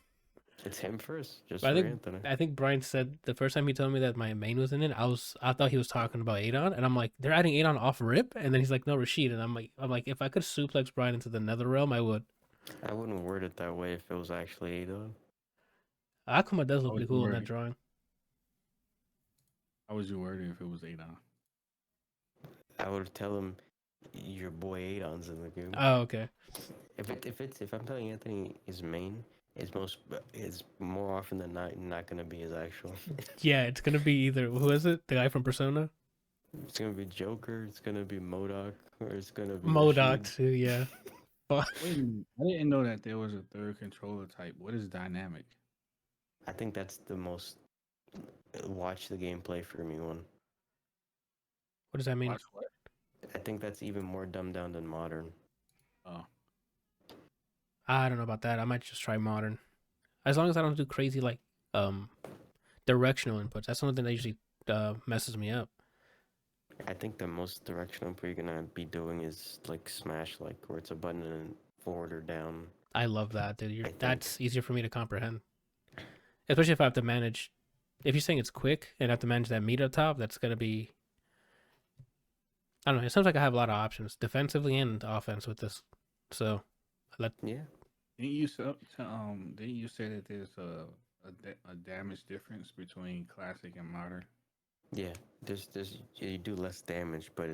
It's him first, just But for I think Anthony. I think Brian said the first time he told me that my main was in it, I thought he was talking about Adon, and I'm like, they're adding Adon off rip, and then he's like, no, Rashid, and I'm like, if I could suplex Brian into the Nether Realm, I would. I wouldn't word it that way if it was actually Adon. Akuma does look Oh, pretty you cool in were- that drawing. How was you wording if it was Adon? I would tell him your boy Adon's in the game. Oh, okay. If I'm telling Anthony his main, is more often than not gonna be his actual. Yeah, it's gonna be either who is it? The guy from Persona, It's gonna be Joker. It's gonna be MODOK, or it's gonna be Modok Rashid. too. Yeah. Wait a minute. I didn't know that there was a third controller type. What is dynamic? I think that's the most watch the gameplay for me one. What does that mean? Watch what? I think that's even more dumbed down than modern. Oh, I don't know about that. I might just try modern, as long as I don't do crazy like directional inputs. That's something that usually messes me up. I think the most directional input you're gonna be doing is like smash, like where it's a button and forward or down. I love that, dude. I think- That's easier for me to comprehend, especially if I have to manage. If you're saying it's quick and I have to manage that meat up top, that's gonna be. I don't know. It sounds like I have a lot of options, defensively and offense with this. So, Yeah, didn't you say that there's a damage difference between classic and modern? yeah. There's you do less damage, but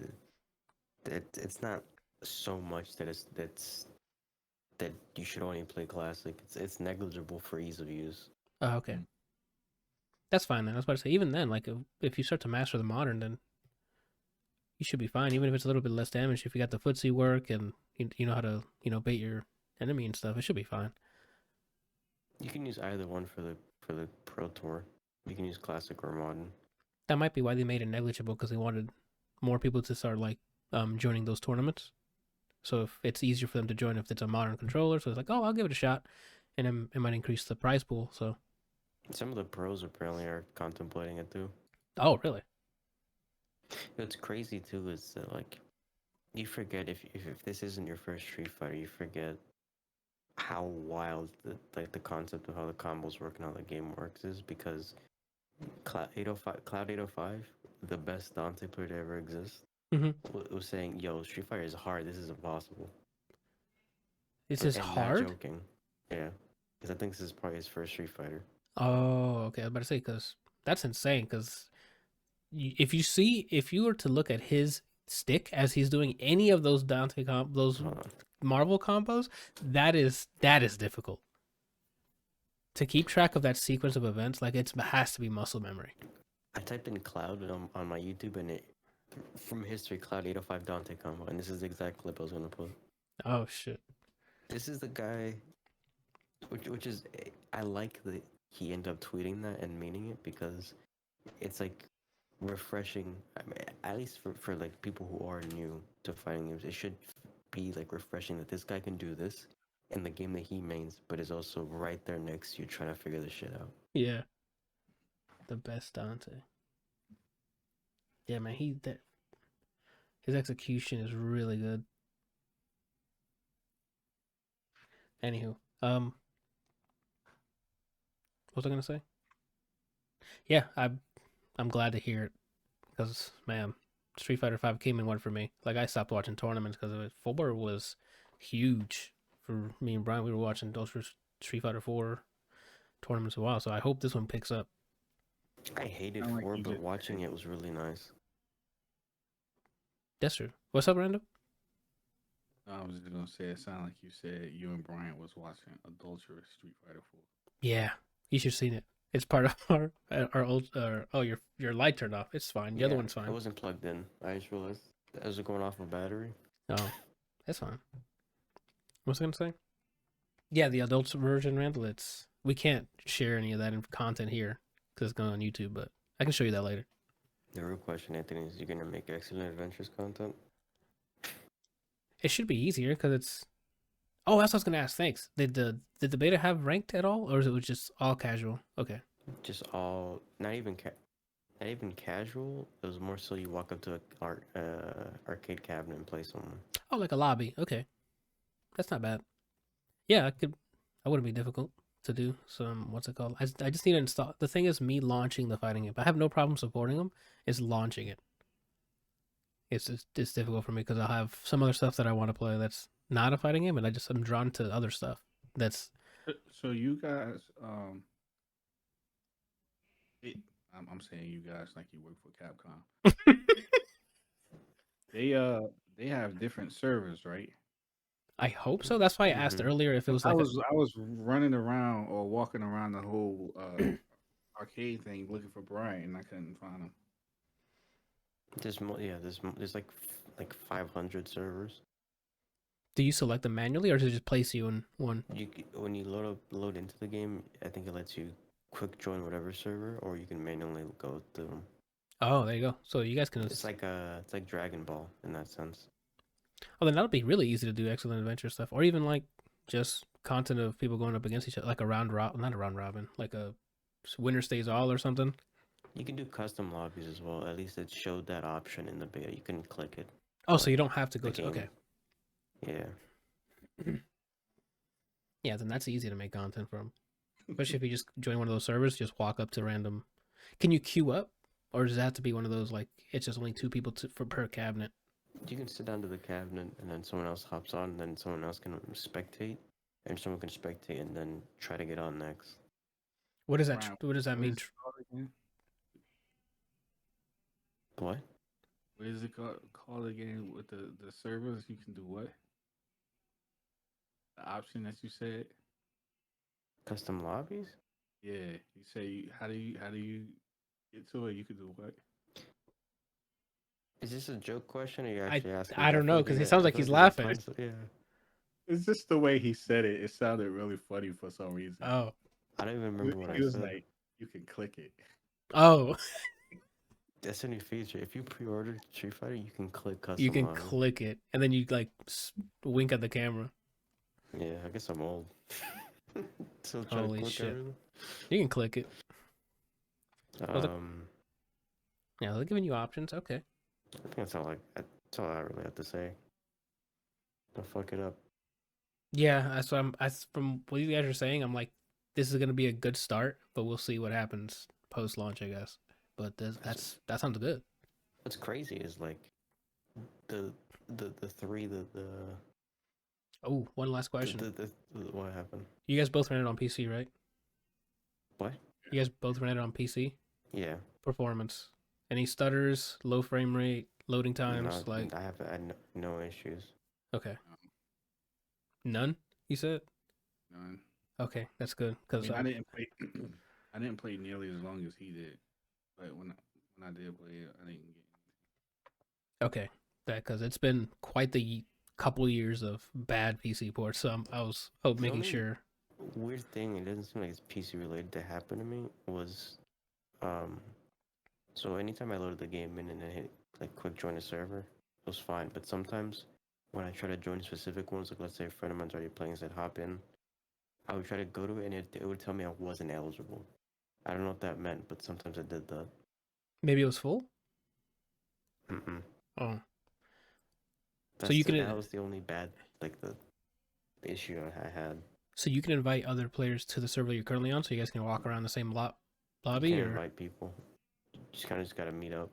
it's not so much that you should only play classic. It's negligible for ease of use. oh, okay, that's fine then. I was about to say, even then, like if you start to master the modern, then you should be fine. Even if it's a little bit less damage, if you got the footsie work and you know how to bait your enemy and stuff, it should be fine. You can use either one for the Pro Tour. You can use classic or modern. That might be why they made it negligible, because they wanted more people to start like joining those tournaments. So if it's easier for them to join if it's a modern controller, so it's like, oh, I'll give it a shot, and then it might increase the prize pool. So, Some of the pros apparently are contemplating it too. oh, really? What's crazy too is that like You forget if this isn't your first Street Fighter, you forget how wild the concept of how the combos work and how the game works is, because Cloud 805, the best Dante player to ever exist, Mm-hmm. was saying, "Yo, Street Fighter is hard. This is impossible." This is And hard. not joking. Yeah, because I think this is probably his first Street Fighter. Oh, okay. I was about to say, because that's insane. Because if you were to look at his stick as he's doing any of those those Marvel combos, that is difficult to keep track of that sequence of events. Like it has to be muscle memory. I typed in Cloud on my YouTube, and it from history Cloud 805 Dante combo, and this is the exact clip I was gonna put. Oh shit! This is the guy, which is I like that he ended up tweeting that and meaning it, because it's like refreshing. I mean, at least for like people who are new to fighting games, it should be like refreshing that this guy can do this in the game that he mains, but is also right there next to you trying to figure this shit out. Yeah, the best Dante. Yeah, man, his execution is really good. Anywho, what was I gonna say? Yeah, I'm glad to hear it, because man, Street Fighter V came and went for me. Like I stopped watching tournaments because of it. Full was huge for me and Brian. We were watching those Street Fighter 4 tournaments a while, so I hope this one picks up. I hated Sound like 4, you but just watching said. it was really nice. That's true. What's up, Randall? No, I was just gonna say it sounded like you said you and Bryant was watching adulterous Street Fighter 4. Yeah, you should have seen it. It's part of our old. Oh, your light turned off. It's fine. The other one's I fine. wasn't plugged in. I just realized I was going off a battery. Oh, that's fine. What was I gonna say? Yeah, the adult version, Randall. We can't share any of that content here because it's going on YouTube, but I can show you that later. The real question, Anthony, is you gonna make Excellent Adventures content? It should be easier because it's. Oh, that's what I was gonna ask. Thanks. Did the beta have ranked at all, or was it just all casual? Okay. Just all, not even casual. It was more so you walk up to a arcade cabinet and play someone. Oh, like a lobby. Okay, that's not bad. Yeah, I wouldn't be difficult to do some. What's it called? I just need to install. The thing is, me launching the fighting game. I have no problem supporting them. It's launching it. It's difficult for me because I'll have some other stuff that I want to play that's not a fighting game, and I'm drawn to other stuff. That's So you guys, I'm saying you guys like you work for Capcom. They have different servers, right? I hope so. That's why I asked Mhm. earlier if it was like I was running around or walking around the whole arcade thing looking for Brian, and I couldn't find him. There's like 500 servers. do you select them manually or does it just place you in one? When you load into the game, I think it lets you quick join whatever server, or you can manually go to them. Oh, there you go. So you guys can. It's like Dragon Ball in that sense. Oh, then that'll be really easy to do excellent adventure stuff, or even like just content of people going up against each other, like a not a round robin, like a winner stays all or something. You can do custom lobbies as well. At least it showed that option in the beta. You can click it. Oh, so you don't have to go the to. game. Okay. Yeah. Yeah, then that's easy to make content from. Especially if you just join one of those servers, just walk up to random. Can you queue up, or does it have to be one of those like it's just only 2 people per cabinet? You can sit down to the cabinet, and then someone else hops on, and then someone else can spectate, and someone can spectate and then try to get on next. What does that? Brian, What does that mean? What? What is it called again with the servers? You can do what? The option that you said? Custom lobbies? Yeah, you say how do you get to it? You can do what? Is this a joke question, or are you actually asking? I don't know, feel 'cause he like sounds I like feel he's there's laughing. Yeah. It's just the way he said it. It sounded really funny for some reason. Oh, I don't even remember what I He was said. like, you can click it. oh, That's a new feature. If you pre-ordered Street Fighter, you can click custom. you can lobby. click it, and then you like wink at the camera. Yeah, I guess I'm old. Still trying Holy to click shit. everything. You can click it. Was it- Um, Yeah, they're giving you options. Okay. I think that's all I really have to say. Don't fuck it up. Yeah, that's what from what you guys are saying, I'm like, this is gonna be a good start, but we'll see what happens post launch, I guess. But that sounds good. What's crazy is like the Oh, one last question. What happened? You guys both ran it on PC, right? What? You guys both ran it on PC? Yeah. Performance. Any stutters, low frame rate, loading times, No, like I have no issues. okay. None, you said? None. Okay, that's good. I Because mean, I didn't play. I didn't play nearly as long as he did, but when I did play it, I didn't get. okay, because it's been quite the couple years of bad PC ports, so I was making only sure. Weird thing, it doesn't seem like it's PC related to happen to me was, so anytime I loaded the game in and then hit like quick join a server, it was fine. But sometimes when I try to join specific ones, like let's say a friend of mine's already playing, said hop in, I would try to go to it and it would tell me I wasn't eligible. I don't know what that meant, but sometimes it did that. Maybe it was full. Mm-mm. Oh, So you can that was the only bad, like the issue I had. So you can invite other players to the server you're currently on, so you guys can walk around the same lobby. You or can't invite people. You just gotta meet up.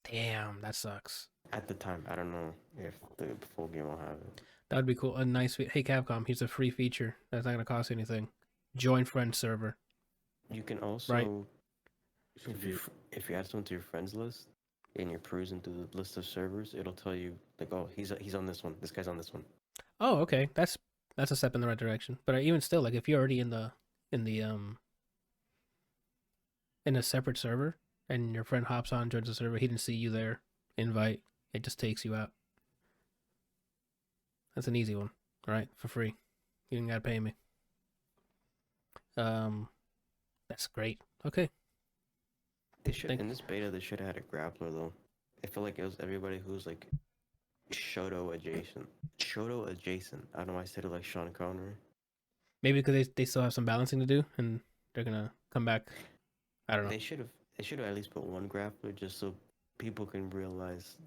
Damn, that sucks. At the time, I don't know if the full game will have it. That would be cool. A nice. Hey Capcom, here's a free feature that's not gonna cost you anything. Join friend server. You can also, Right. if you add someone to your friends list and you're perusing through the list of servers, it'll tell you like, oh, he's on this one. This guy's on this one. Oh, okay. That's a step in the right direction. But even still, like if you're already in a separate server and your friend hops on, joins the server, he didn't see you there, invite, it just takes you out. That's an easy one, all right? For free. You didn't gotta pay me. That's great. Okay. They should in this beta. They should have had a grappler though. I feel like it was everybody who's like Shoto adjacent. Shoto adjacent. I don't know why I said it like Sean Connery. Maybe because they still have some balancing to do, and they're gonna come back. I don't know. They should have at least put one grappler just so people can realize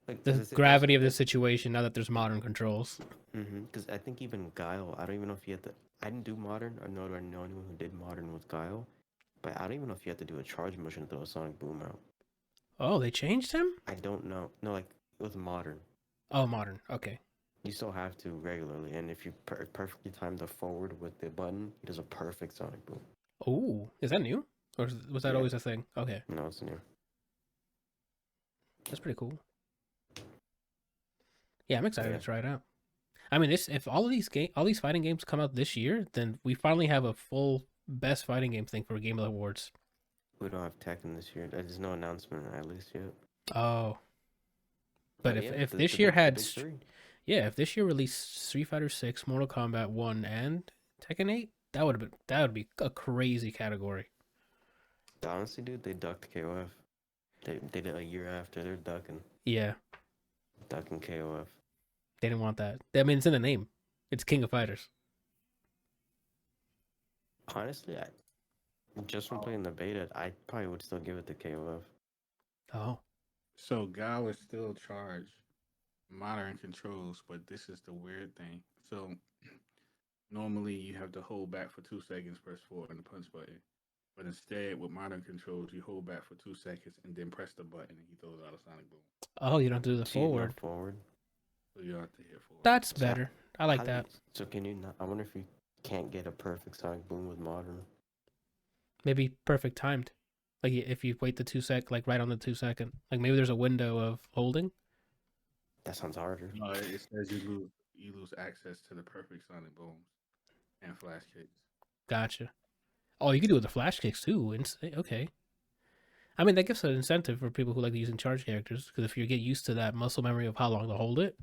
like The gravity of the situation now that there's modern controls. Because I think even Guile, I don't even know if you had to. I didn't do modern. I know anyone who did modern with Guile, but I don't even know if you had to do a charge motion to throw a sonic boom out. Oh, they changed him? I don't know. No, like it was modern. Oh, modern. Okay. You still have to regularly, and if you perfectly time the forward with the button, he does a perfect sonic boom. Oh, is that new? Or was that always a thing? Okay. No, it's new. That's pretty cool. Yeah, I'm excited to try it out. I mean, if all these fighting games come out this year, then we finally have a full best fighting game thing for Game Awards. We don't have Tekken this year. There's no announcement at least yet. Oh. But if this year had, if this year released Street Fighter 6, Mortal Kombat 1, and Tekken 8, that would be a crazy category. Honestly, dude, they ducked KOF. They did it a year after. They're ducking. Yeah. Ducking KOF. They didn't want that. I mean, it's in the name. It's King of Fighters. Honestly, just from playing the beta, I probably would still give it to KOF. Oh. So Guile is still charged modern controls, but this is the weird thing. So normally you have to hold back for 2 seconds, press forward on the punch button. But instead, with modern controls, you hold back for 2 seconds and then press the button, and he throws out a sonic boom. Oh, you don't do the forward. So you don't have to hit forward. That's better. I like that. So can you not? I wonder if you can't get a perfect sonic boom with modern. Maybe perfect timed. Like if you wait the 2 sec, like right on the 2 second. Like maybe there's a window of holding. That sounds harder. No, it says you lose access to the perfect sonic booms and flash kicks. Gotcha. Oh, you can do it with the flash kicks too. Okay. I mean, that gives an incentive for people who like using charge characters, because if you get used to that muscle memory of how long to hold it,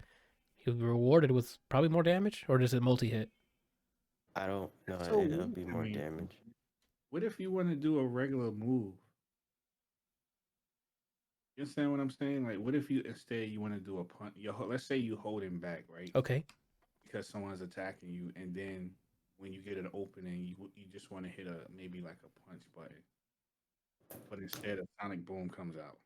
you'll be rewarded with probably more damage, or does it multi-hit? I don't know. So It'll be more damage. What if you want to do a regular move? You understand what I'm saying? Like, what if you want to do a punch? Let's say you hold him back, right? Okay. Because someone's attacking you, and then when you get an opening, you just want to hit maybe like a punch button, but instead a sonic boom comes out.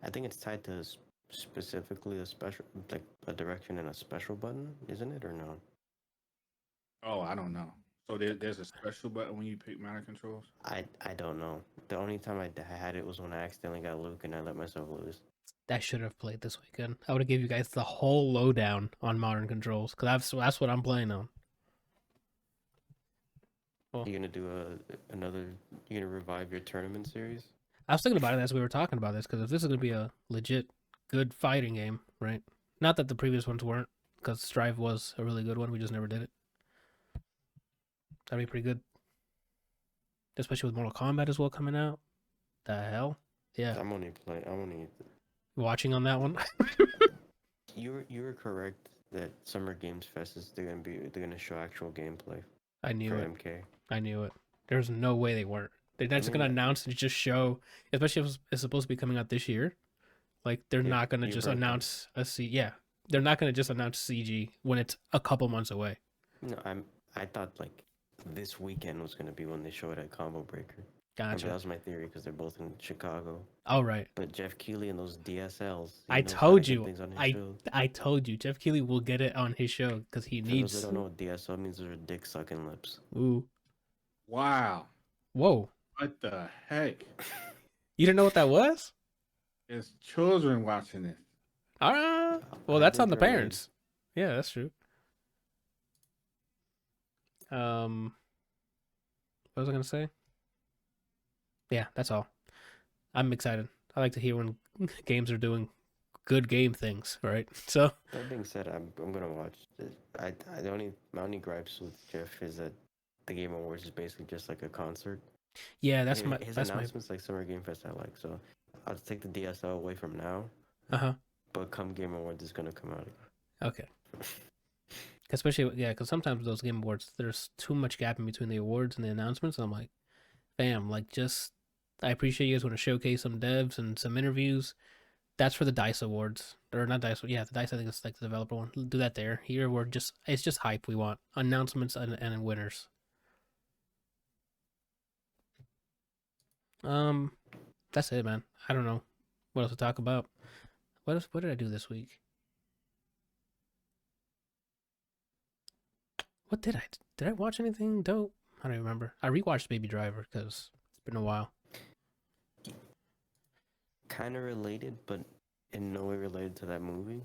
I think it's tied to specifically a special, like a direction and a special button, isn't it, or no? Oh, I don't know. So there's a special button when you pick mounted controls. I don't know. The only time I had it was when I accidentally got Luke and I let myself lose. I should have played this weekend. I would have gave you guys the whole lowdown on modern controls because that's what I'm playing on. Well, You gonna do another? You gonna revive your tournament series? I was thinking about it as we were talking about this because if this is gonna be a legit good fighting game, right? Not that the previous ones weren't, because Strive was a really good one. We just never did it. That'd be pretty good, especially with Mortal Kombat as well coming out. The hell, yeah. I'm only. Watching on that one. You were correct that Summer Games Fest is they're gonna show actual gameplay I knew for it. MK. I knew it. There's no way they weren't. They're not just gonna announce and just show, especially if it's supposed to be coming out this year. Like they're not gonna just announce a C. Yeah, they're not gonna just announce CG when it's a couple months away. No, I thought like this weekend was gonna be when they show it at Combo Breaker. Gotcha. That was my theory because they're both in Chicago. All right. But Jeff Keighley and those DSLs. I told you. I told you. Jeff Keighley will get it on his show because he needs. For those that don't know what DSL means, those are dick sucking lips. Ooh. Wow. Whoa. What the heck? You didn't know what that was? There's children watching this. Well, that's on the parents. Yeah, that's true. What was I gonna say? Yeah, that's all. I'm excited. I like to hear when games are doing good game things, right? So that being said, I'm gonna watch. My only gripes with Jeff is that the Game Awards is basically just like a concert. Yeah, his announcements like Summer Game Fest I like, so I'll take the DSL away from now. But come Game Awards is gonna come out. Okay. Especially because sometimes those Game Awards there's too much gap in between the awards and the announcements. And I'm like, fam, like just I appreciate you guys want to showcase some devs and some interviews. That's for the DICE Awards. Or not DICE, yeah, the DICE I think it's like the developer one. Do that there. Here it's just hype we want. Announcements and winners. That's it, man. I don't know what else to talk about. What did I do this week? What did I watch anything dope? I don't remember. I rewatched Baby Driver because it's been a while. Kind of related, but in no way related to that movie.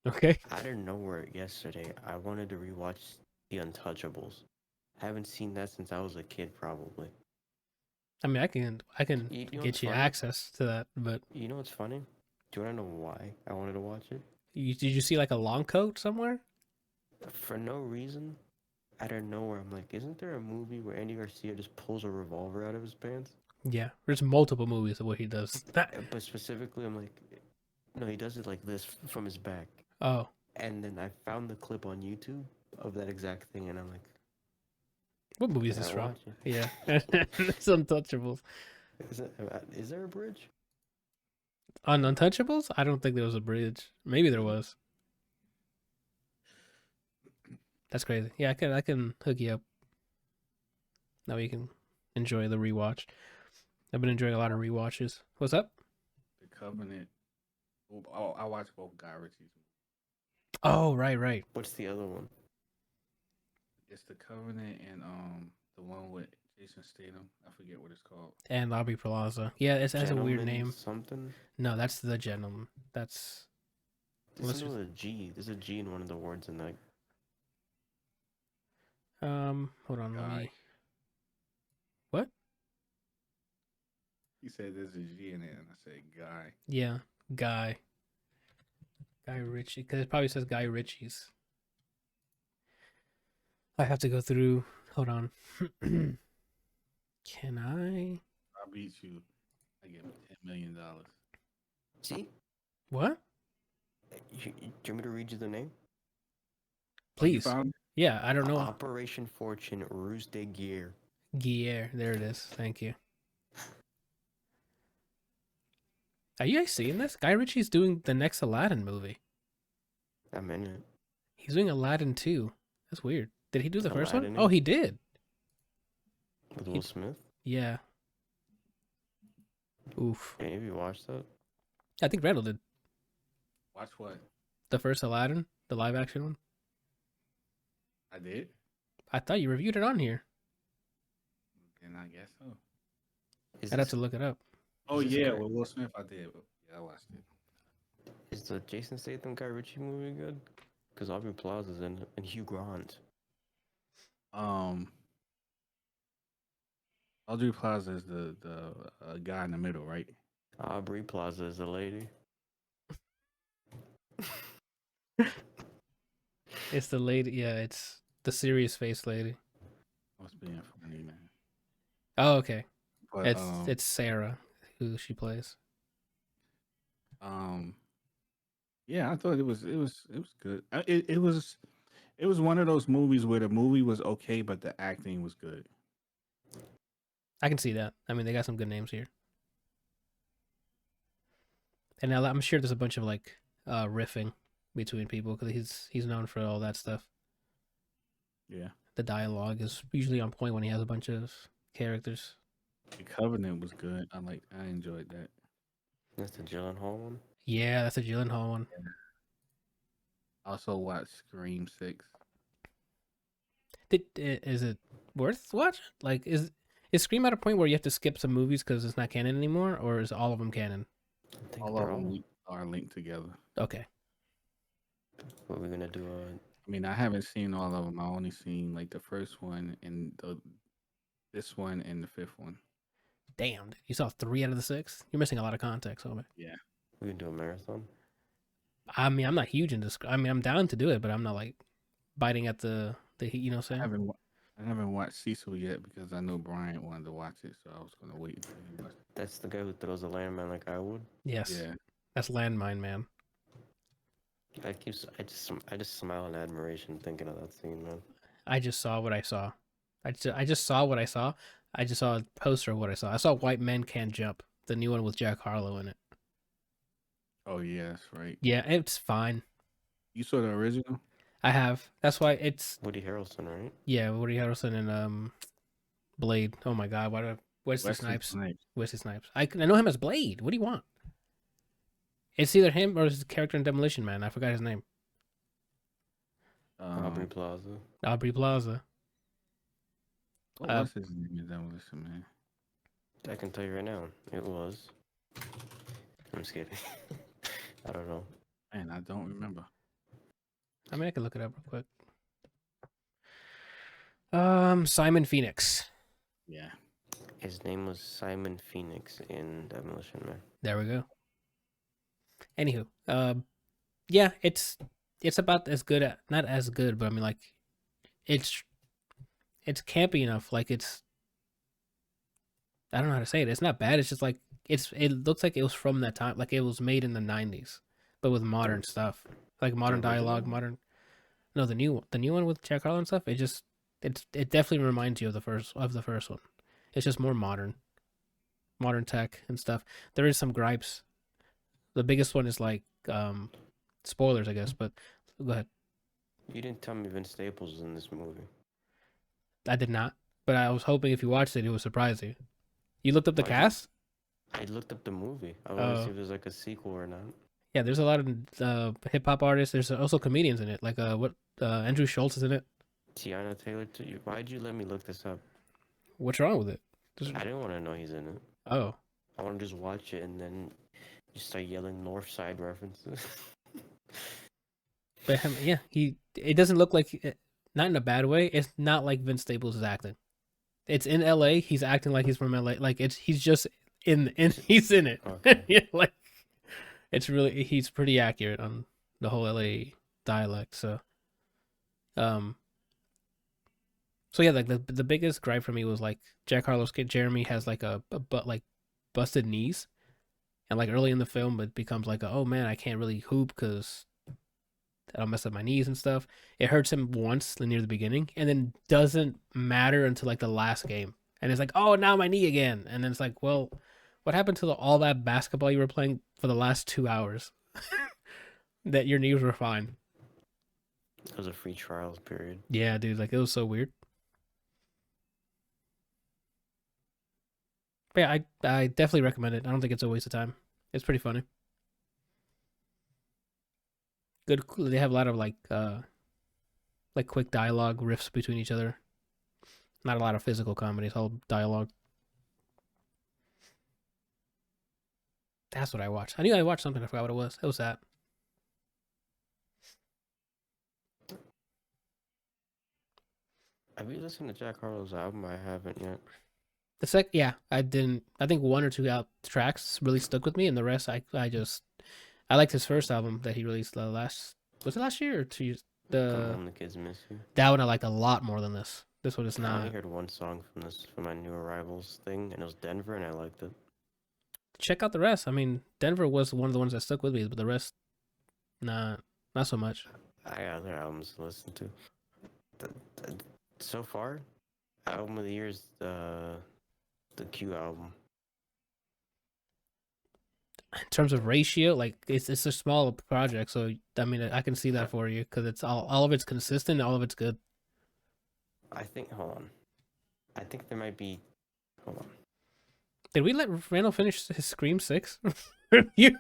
Okay. Out of nowhere yesterday, I wanted to rewatch The Untouchables. I haven't seen that since I was a kid, probably. I mean, I can get you access to that, but you know what's funny? Do you want to know why I wanted to watch it? Did you see like a long coat somewhere? For no reason, out of nowhere, I'm like, isn't there a movie where Andy Garcia just pulls a revolver out of his pants? Yeah, there's multiple movies of what he does. But specifically, I'm like, no, he does it like this from his back. Oh. And then I found the clip on YouTube of that exact thing, and I'm like, what movie is this from? Yeah, it's Untouchables. Is there a bridge? On Untouchables? I don't think there was a bridge. Maybe there was. That's crazy. Yeah, I can hook you up. Now you can enjoy the rewatch. I've been enjoying a lot of rewatches. What's up? The Covenant. Oh, I watched both Guy Ritchie's. Oh, right. What's the other one? It's The Covenant and the one with Jason Statham. I forget what it's called. And Aubrey Plaza. Yeah, it has a weird name. Something? No, that's The Gentleman. That's. There's a G. There's a G in one of the words in that. Hold on, let me. What? He said there's a G in it, and I said Guy. Yeah, Guy. Guy Ritchie, because it probably says Guy Ritchie's. I have to go through. Hold on. Can I? I beat you. I get $10 million. See? What? Do you want me to read you the name? Please. Yeah, I don't know. Operation Fortune Ruse de Guerre. Guerre. There it is. Thank you. Are you guys seeing this? Guy Ritchie's doing the next Aladdin movie. I'm in it. He's doing Aladdin 2. That's weird. Did he do the first one? Aladdin? Oh, he did. With Will Smith? Yeah. Oof. Have you watched that? I think Randall did. Watch what? The first Aladdin, the live action one. I did. I thought you reviewed it on here. And I guess so. Is I'd have this, to look it up. Oh is this yeah, guy- with Will Smith, I did. Yeah, I watched it. is the Jason Statham Guy Ritchie movie good? Because Aubrey Plaza's in it, and Hugh Grant. Audrey Plaza is the guy in the middle, right? Aubrey Plaza is the lady. It's the lady. Yeah, it's the serious face lady. I was being funny, man. Oh, okay. But It's Sarah who she plays. yeah, I thought it was good. It was one of those movies where the movie was okay, but the acting was good. I can see that. I mean, they got some good names here. And I'm sure there's a bunch of like riffing between people because he's known for all that stuff. Yeah, The dialogue is usually on point when he has a bunch of characters. The Covenant was good. I enjoyed that. That's the Gyllenhaal one. Yeah, that's a Gyllenhaal one. I also watched Scream 6. Is it worth watching? Like, is Scream at a point where you have to skip some movies because it's not canon anymore, or is all of them canon? I think All of they're them are linked together. Okay. What we're gonna do? I mean, I haven't seen all of them. I only seen like the first one and this one and the fifth one. Damn, you saw 3 out of the 6. You're missing a lot of context, homie. Yeah. We can do a marathon. I mean, I'm not huge into. I mean, I'm down to do it, but I'm not like biting at the heat. You know what I'm saying? I haven't watched Cecil yet because I know Brian wanted to watch it, so I was gonna wait until he watched That's the guy who throws a landmine like I would. Yes. it. Yeah. That's Landmine Man. I just smile in admiration thinking of that scene, man. I just saw what I saw. I just saw what I saw. I just saw a poster of what I saw. I saw White Men Can't Jump, the new one with Jack Harlow in it. Oh yeah, that's right. Yeah, it's fine. You saw the original? I have. That's why it's Woody Harrelson, right? yeah, Woody Harrelson and Blade. Oh my God, why do Wesley Snipes? Wesley Snipes. I know him as Blade. What do you want? It's either him or his character in Demolition Man. I forgot his name. Aubrey Plaza. Aubrey Plaza. What was his name in Demolition Man? I can tell you right now. It was. I'm just kidding. I don't know. Man, I don't remember. I mean, I can look it up real quick. Simon Phoenix. Yeah. His name was Simon Phoenix in Demolition Man. There we go. Anywho, yeah, it's about as good at not as good, but I mean like it's campy enough. Like I don't know how to say it. It's not bad. It's just like it looks like it was from that time. Like it was made in the 90s, but with modern stuff, like modern dialogue, modern. No, the new one with Jack Harlow and stuff. It definitely reminds you of the first one. It's just more modern tech and stuff. There is some gripes. The biggest one is like spoilers, I guess. But go ahead. You didn't tell me Vince Staples was in this movie. I did not, but I was hoping if you watched it, it would surprise you. You looked up the cast? I looked up the movie. I wanted to see if there's like a sequel or not. Yeah, there's a lot of hip hop artists. There's also comedians in it. Like Andrew Schultz is in it. Tiana Taylor too. Why'd you let me look this up? What's wrong with it? I didn't want to know he's in it. Oh, I want to just watch it and then just start yelling North Side references. but yeah, it doesn't look like not in a bad way. It's not like Vince Staples is acting. It's in L.A. He's acting like he's from L.A. Like he's just in he's in it. Okay. Yeah, like he's pretty accurate on the whole L.A. dialect. So, yeah, like the biggest gripe for me was like Jack Harlow's kid Jeremy has like a like busted knees, and like early in the film it becomes like oh man, I can't really hoop because I'll mess up my knees and stuff. It hurts him once near the beginning, and then doesn't matter until like the last game, and it's like oh now my knee again, and then it's like well, what happened to all that basketball you were playing for the last 2 hours? That your knees were fine. It was a free trials period. Yeah, dude, like it was so weird. But yeah, I definitely recommend it. I don't think it's a waste of time. It's pretty funny. Good. They have a lot of like quick dialogue riffs between each other. Not a lot of physical comedy. It's all dialogue. That's what I watched. I knew I watched something. I forgot what it was. It was that. Have you listened to Jack Harlow's album? I haven't yet. Yeah, I didn't. I think one or two out tracks really stuck with me, and the rest, I liked his first album that he released last. Was it last year or 2 years? Come Home, the Kids Miss You. That one I like a lot more than this. This one is I not. only heard one song from my New Arrivals thing, and it was Denver, and I liked it. Check out the rest. I mean, Denver was one of the ones that stuck with me, but the rest, not so much. I got other albums to listen to. So far, album of the year is the Q album. In terms of ratio, like it's a small project, so I mean I can see that for you because it's all of it's consistent, all of it's good. I think. Hold on. I think there might be. Hold on. Did we let Randall finish his Scream 6 review?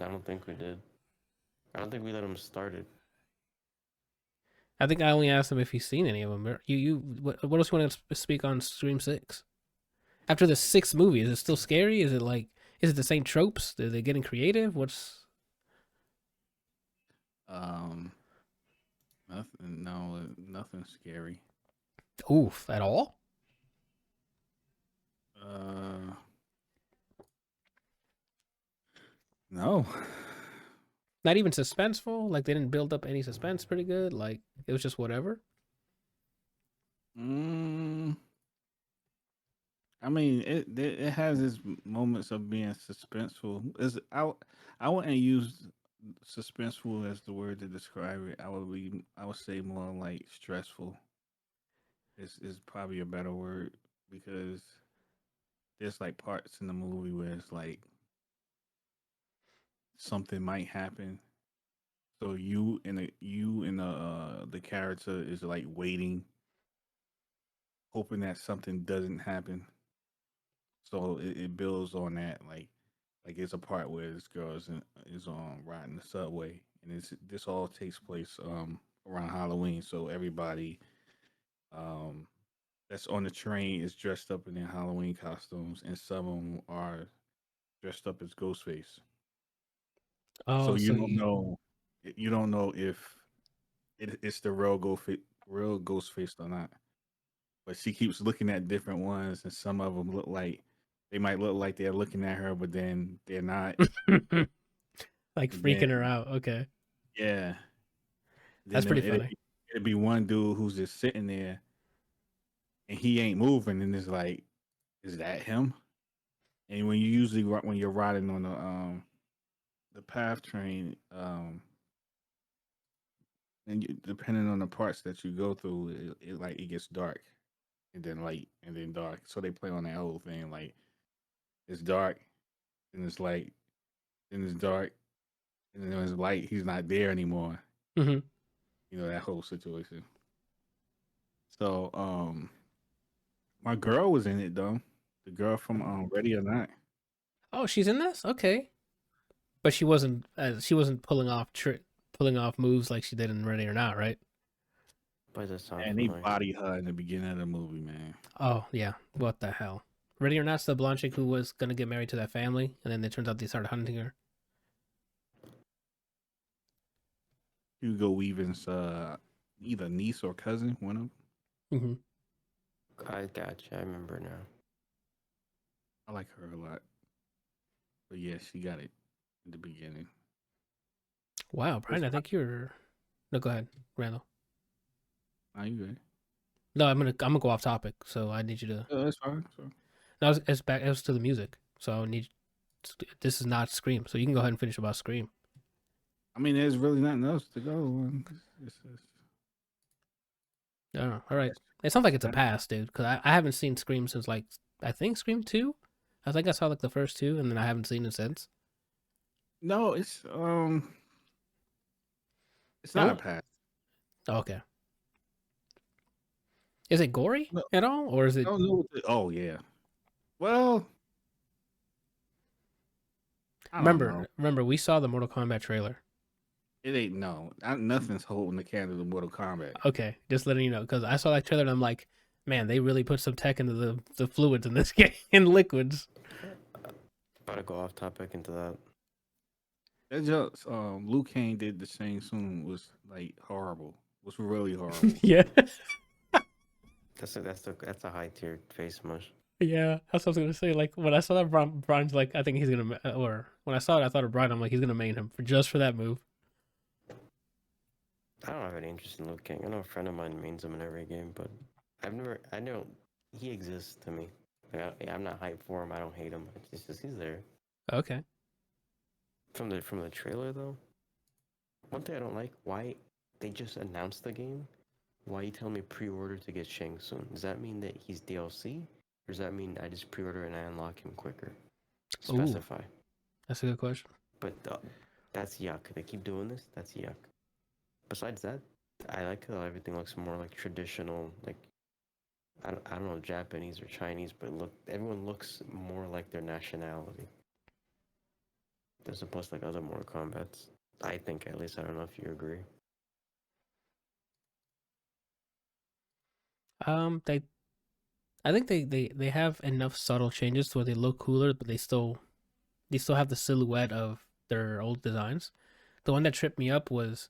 I don't think we did. I don't think we let him start it. I think I only asked him if he's seen any of them. What else you want to speak on Scream 6? After the 6th movie, is it still scary? Is it the same tropes? Are they getting creative? What's nothing scary. Oof, at all? No. Not even suspenseful? Like they didn't build up any suspense pretty good? Like it was just whatever? I mean, it has its moments of being suspenseful. I wouldn't use suspenseful as the word to describe it. I would say more like stressful. Is probably a better word because there's like parts in the movie where it's like something might happen. So you and the character is like waiting, hoping that something doesn't happen. So it builds on that. Like it's a part where this girl is on riding the subway, and this all takes place around Halloween. So everybody that's on the train is dressed up in their Halloween costumes, and some of them are dressed up as Ghostface. Oh, So you don't know if it's the real Ghostface or not. But she keeps looking at different ones, and some of them might look like they're looking at her, but then they're not. like freaking her out. Okay, Yeah, that's pretty funny. It'd be one dude who's just sitting there, and he ain't moving, and it's like, is that him? And when you're riding on the PATH train, and depending on the parts that you go through, it gets dark, and then light, and then dark. So they play on that whole thing, like it's dark, and it's light, then it's dark, and then when it's light, he's not there anymore. Mm-hmm. You know, that whole situation. So, my girl was in it though. The girl from Ready or Not. Oh, she's in this? Okay. But she wasn't pulling off moves like she did in Ready or Not, right? By the sound. And they bodied her in the beginning of the movie, man. Oh yeah, what the hell? Ready or Not's the blonde chick who was gonna get married to that family, and then it turns out they started hunting her. Hugo Weaving's either niece or cousin, one of them. Mm-hmm. I gotcha. I remember now. I like her a lot. But yeah, she got it in the beginning. Wow, Brian, I think you're. No, go ahead, Randall. Are you good? No, I'm gonna go off topic, so I need you to. That's fine. So. No, it's back. It was to the music, so I need. This is not Scream, so you can go ahead and finish about Scream. I mean, there's really nothing else to go on. I don't know. All right, it sounds like it's a pass, dude. Because I haven't seen Scream since like I think Scream 2. I think I saw like the first 2, and then I haven't seen it since. No, it's not a pass. Oh, okay. Is it gory at all, or is it? Oh yeah. Well, remember, we saw the Mortal Kombat trailer, It ain't nothing's holding the candle to Mortal Kombat. Okay, just letting you know because I saw that trailer and I'm like, man, they really put some tech into the fluids in this game and liquids. About to go off topic into that. That just Liu Kang did the Shang Tsung was like horrible. Was really horrible. Yeah, That's a high tier face mush. yeah. That's what I was gonna say. Like when I saw that, Brian's like, I think he's gonna, or when I saw it, I thought of Brian. I'm like, he's gonna main him for that move. I don't have any interest in Liu Kang. I know a friend of mine mains him in every game, but I know he exists to me. Like, I'm not hyped for him. I don't hate him. It's just he's there. Okay. From the trailer though, one thing I don't like, why they just announced the game. Why you tell me pre-order to get Shang Tsung? Does that mean that he's DLC, or does that mean I just pre-order and I unlock him quicker? Specify. Ooh, that's a good question. But that's yuck. They keep doing this. That's yuck. Besides that, I like how everything looks more like traditional, like I don't know, Japanese or Chinese, but everyone looks more like their nationality. As opposed to like other Mortal Kombats. I think, at least. I don't know if you agree. I think they have enough subtle changes to where they look cooler, but they still have the silhouette of their old designs. The one that tripped me up was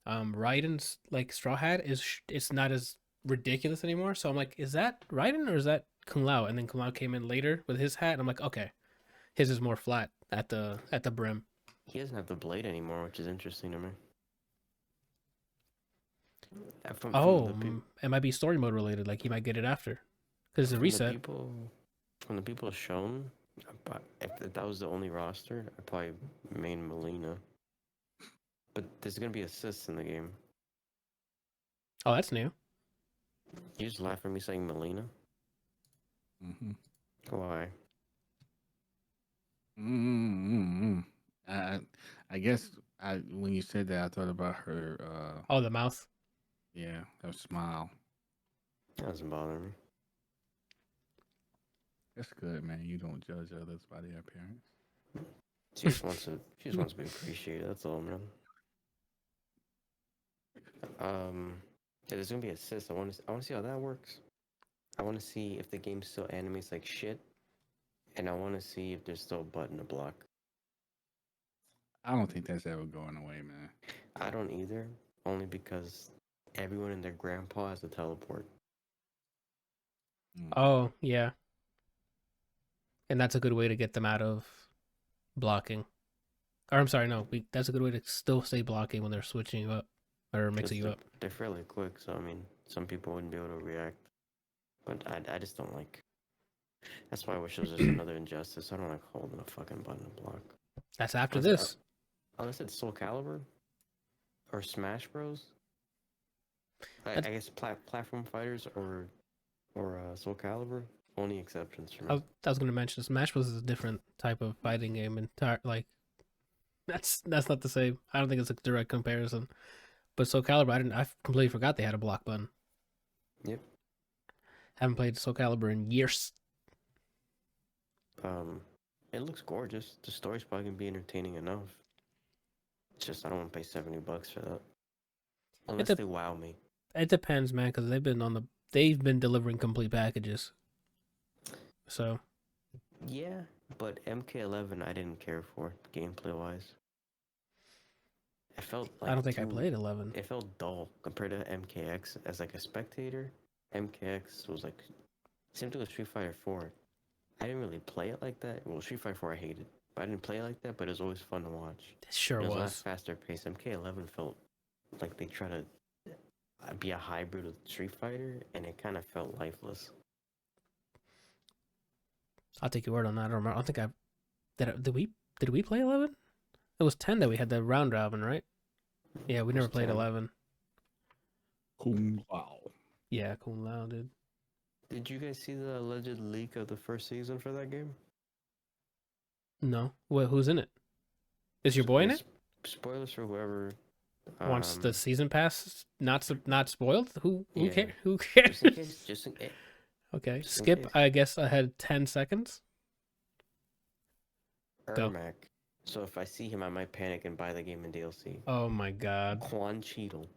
Raiden's like straw hat it's not as ridiculous anymore. So I'm like, is that Raiden or is that Kung Lao? And then Kung Lao came in later with his hat, and I'm like, okay, his is more flat at the brim. He doesn't have the blade anymore, which is interesting to me. It might be story mode related. Like he might get it after, because it's a reset. From the people shown, if that was the only roster, I'd probably main Melina. But there's gonna be assists in the game. Oh, that's new. You just laugh at me saying Melina? Mm-hmm. Why? I guess when you said that, I thought about her. Oh, the mouth. Yeah, her smile. That doesn't bother me. That's good, man. You don't judge others by their appearance. She just wants to be appreciated. That's all, man. Yeah, there's gonna be assists. I want to see how that works. I want to see if the game still animates like shit, and I want to see if there's still a button to block. I don't think that's ever going away, man. I don't either, only because everyone and their grandpa has a teleport. Oh, yeah. And that's a good way to get them out of blocking. Or I'm sorry, no, that's a good way to still stay blocking when they're switching you up or mixing you up. They're fairly quick, so I mean, some people wouldn't be able to react. But I just don't like. That's why I wish there was just another Injustice. I don't like holding a fucking button to block. That's after this. Unless it's Soul Calibur or Smash Bros. I guess platform fighters or Soul Calibur, only exceptions for me. I was going to mention Smash Bros is a different type of fighting game. Like that's not the same. I don't think it's a direct comparison. But Soul Calibur, I completely forgot they had a block button. Yep. Haven't played Soul Calibur in years. It looks gorgeous. The story's probably gonna be entertaining enough. It's just I don't want to pay $70 for that. Unless they wow me. It depends, man, because they've been delivering complete packages. So. Yeah, but MK11 I didn't care for gameplay wise. I felt like I don't think I played 11. It felt dull compared to MKX as like a spectator. MKX was like same thing with Street Fighter 4. I didn't really play it like that. Well, Street Fighter 4 I hated. But I didn't play it like that, but it was always fun to watch. It sure was. It was a lot was. faster paced. MK11 felt like they try to be a hybrid with Street Fighter, and it kind of felt lifeless. I'll take your word on that. I don't remember. I don't think did we play 11? It was 10 that we had the round robin, right? Yeah, we never played 10. 11. Kung Lao. Yeah, Kung Lao, dude. Did you guys see the alleged leak of the first season for that game? No. Who's in it? Is your boy in it? Spoilers for whoever wants the season pass not spoiled. Who Yeah. cares? Who cares? Just in case. Okay, Just in skip. case. I guess I had 10 seconds. Go. Ermac So if I see him, I might panic and buy the game in DLC. Oh my god. Quan Cheadle,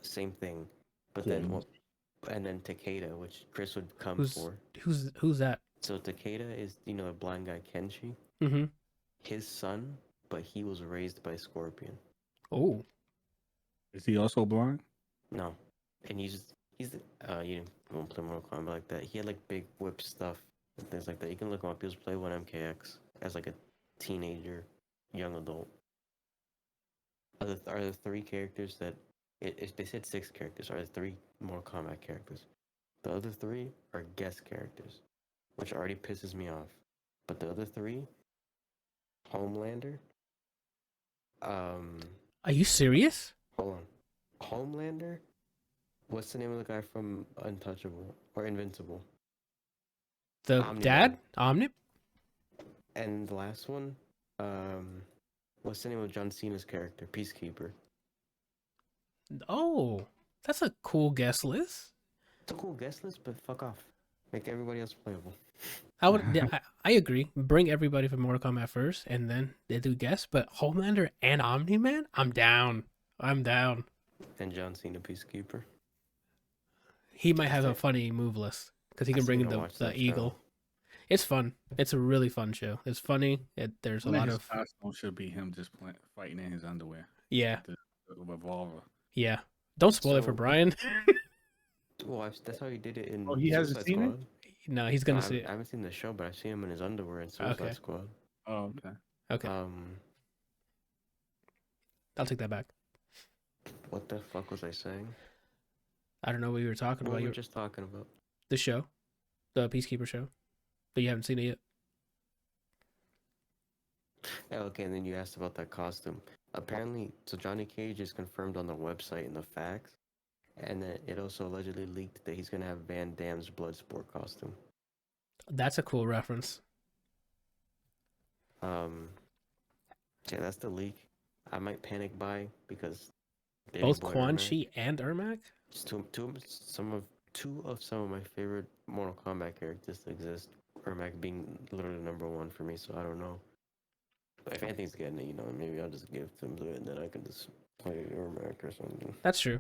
same thing. But Cool. then what? And then Takeda, which Chris would come Who's for. who's that? So Takeda is the blind guy Kenshi, Mm-hmm. his son, but he was raised by Scorpion. Oh. Is he also blind? No, and you won't play Mortal Kombat like that. He had like big whip stuff and things like that. You can look him up. He was played one MKX as like a teenager, young adult. Are the three characters that they said 6 characters? Are the 3 Mortal Kombat characters? The other 3 are guest characters, which already pisses me off. But the other 3, Homelander. Are you serious? Hold on, Homelander. What's the name of the guy from Untouchable or Invincible? The Omni-Man. dad? Omni? And the last one, what's the name of John Cena's character? Peacekeeper. Oh, that's a cool guest list. It's a cool guest list, but fuck off. Make everybody else playable. I agree. Bring everybody from Mortal Kombat first, and then they do guests. But Homelander and Omni Man, I'm down. I'm down. And John Cena, Peacekeeper. He might have a funny move list because he can bring in the eagle. Show. It's fun. It's a really fun show. It's funny. There's a lot of costume should be him just fighting in his underwear. Yeah. The revolver. Yeah. Don't spoil it for Brian. Well, that's how he did it in. Oh, he hasn't seen Squad. it. No, he's gonna see it. I haven't seen the show, but I've seen him in his underwear in Suicide Squad. Oh, okay. Okay. I'll take that back. What the fuck was I saying? I don't know what you were talking about. You were just talking about the show, the Peacekeeper show, but you haven't seen it yet. Okay, and then you asked about that costume. Apparently, so Johnny Cage is confirmed on the website in the facts, and then it also allegedly leaked that he's gonna have Van Damme's Bloodsport costume. That's a cool reference. Yeah, that's the leak. I might panic buy because both Quan Chi and Ermac. Two of some of my favorite Mortal Kombat characters that exist. Ermac being literally #1 for me, so I don't know. But if Anthony's getting it, maybe I'll just give him to it, and then I can just play Ermac or something. That's true.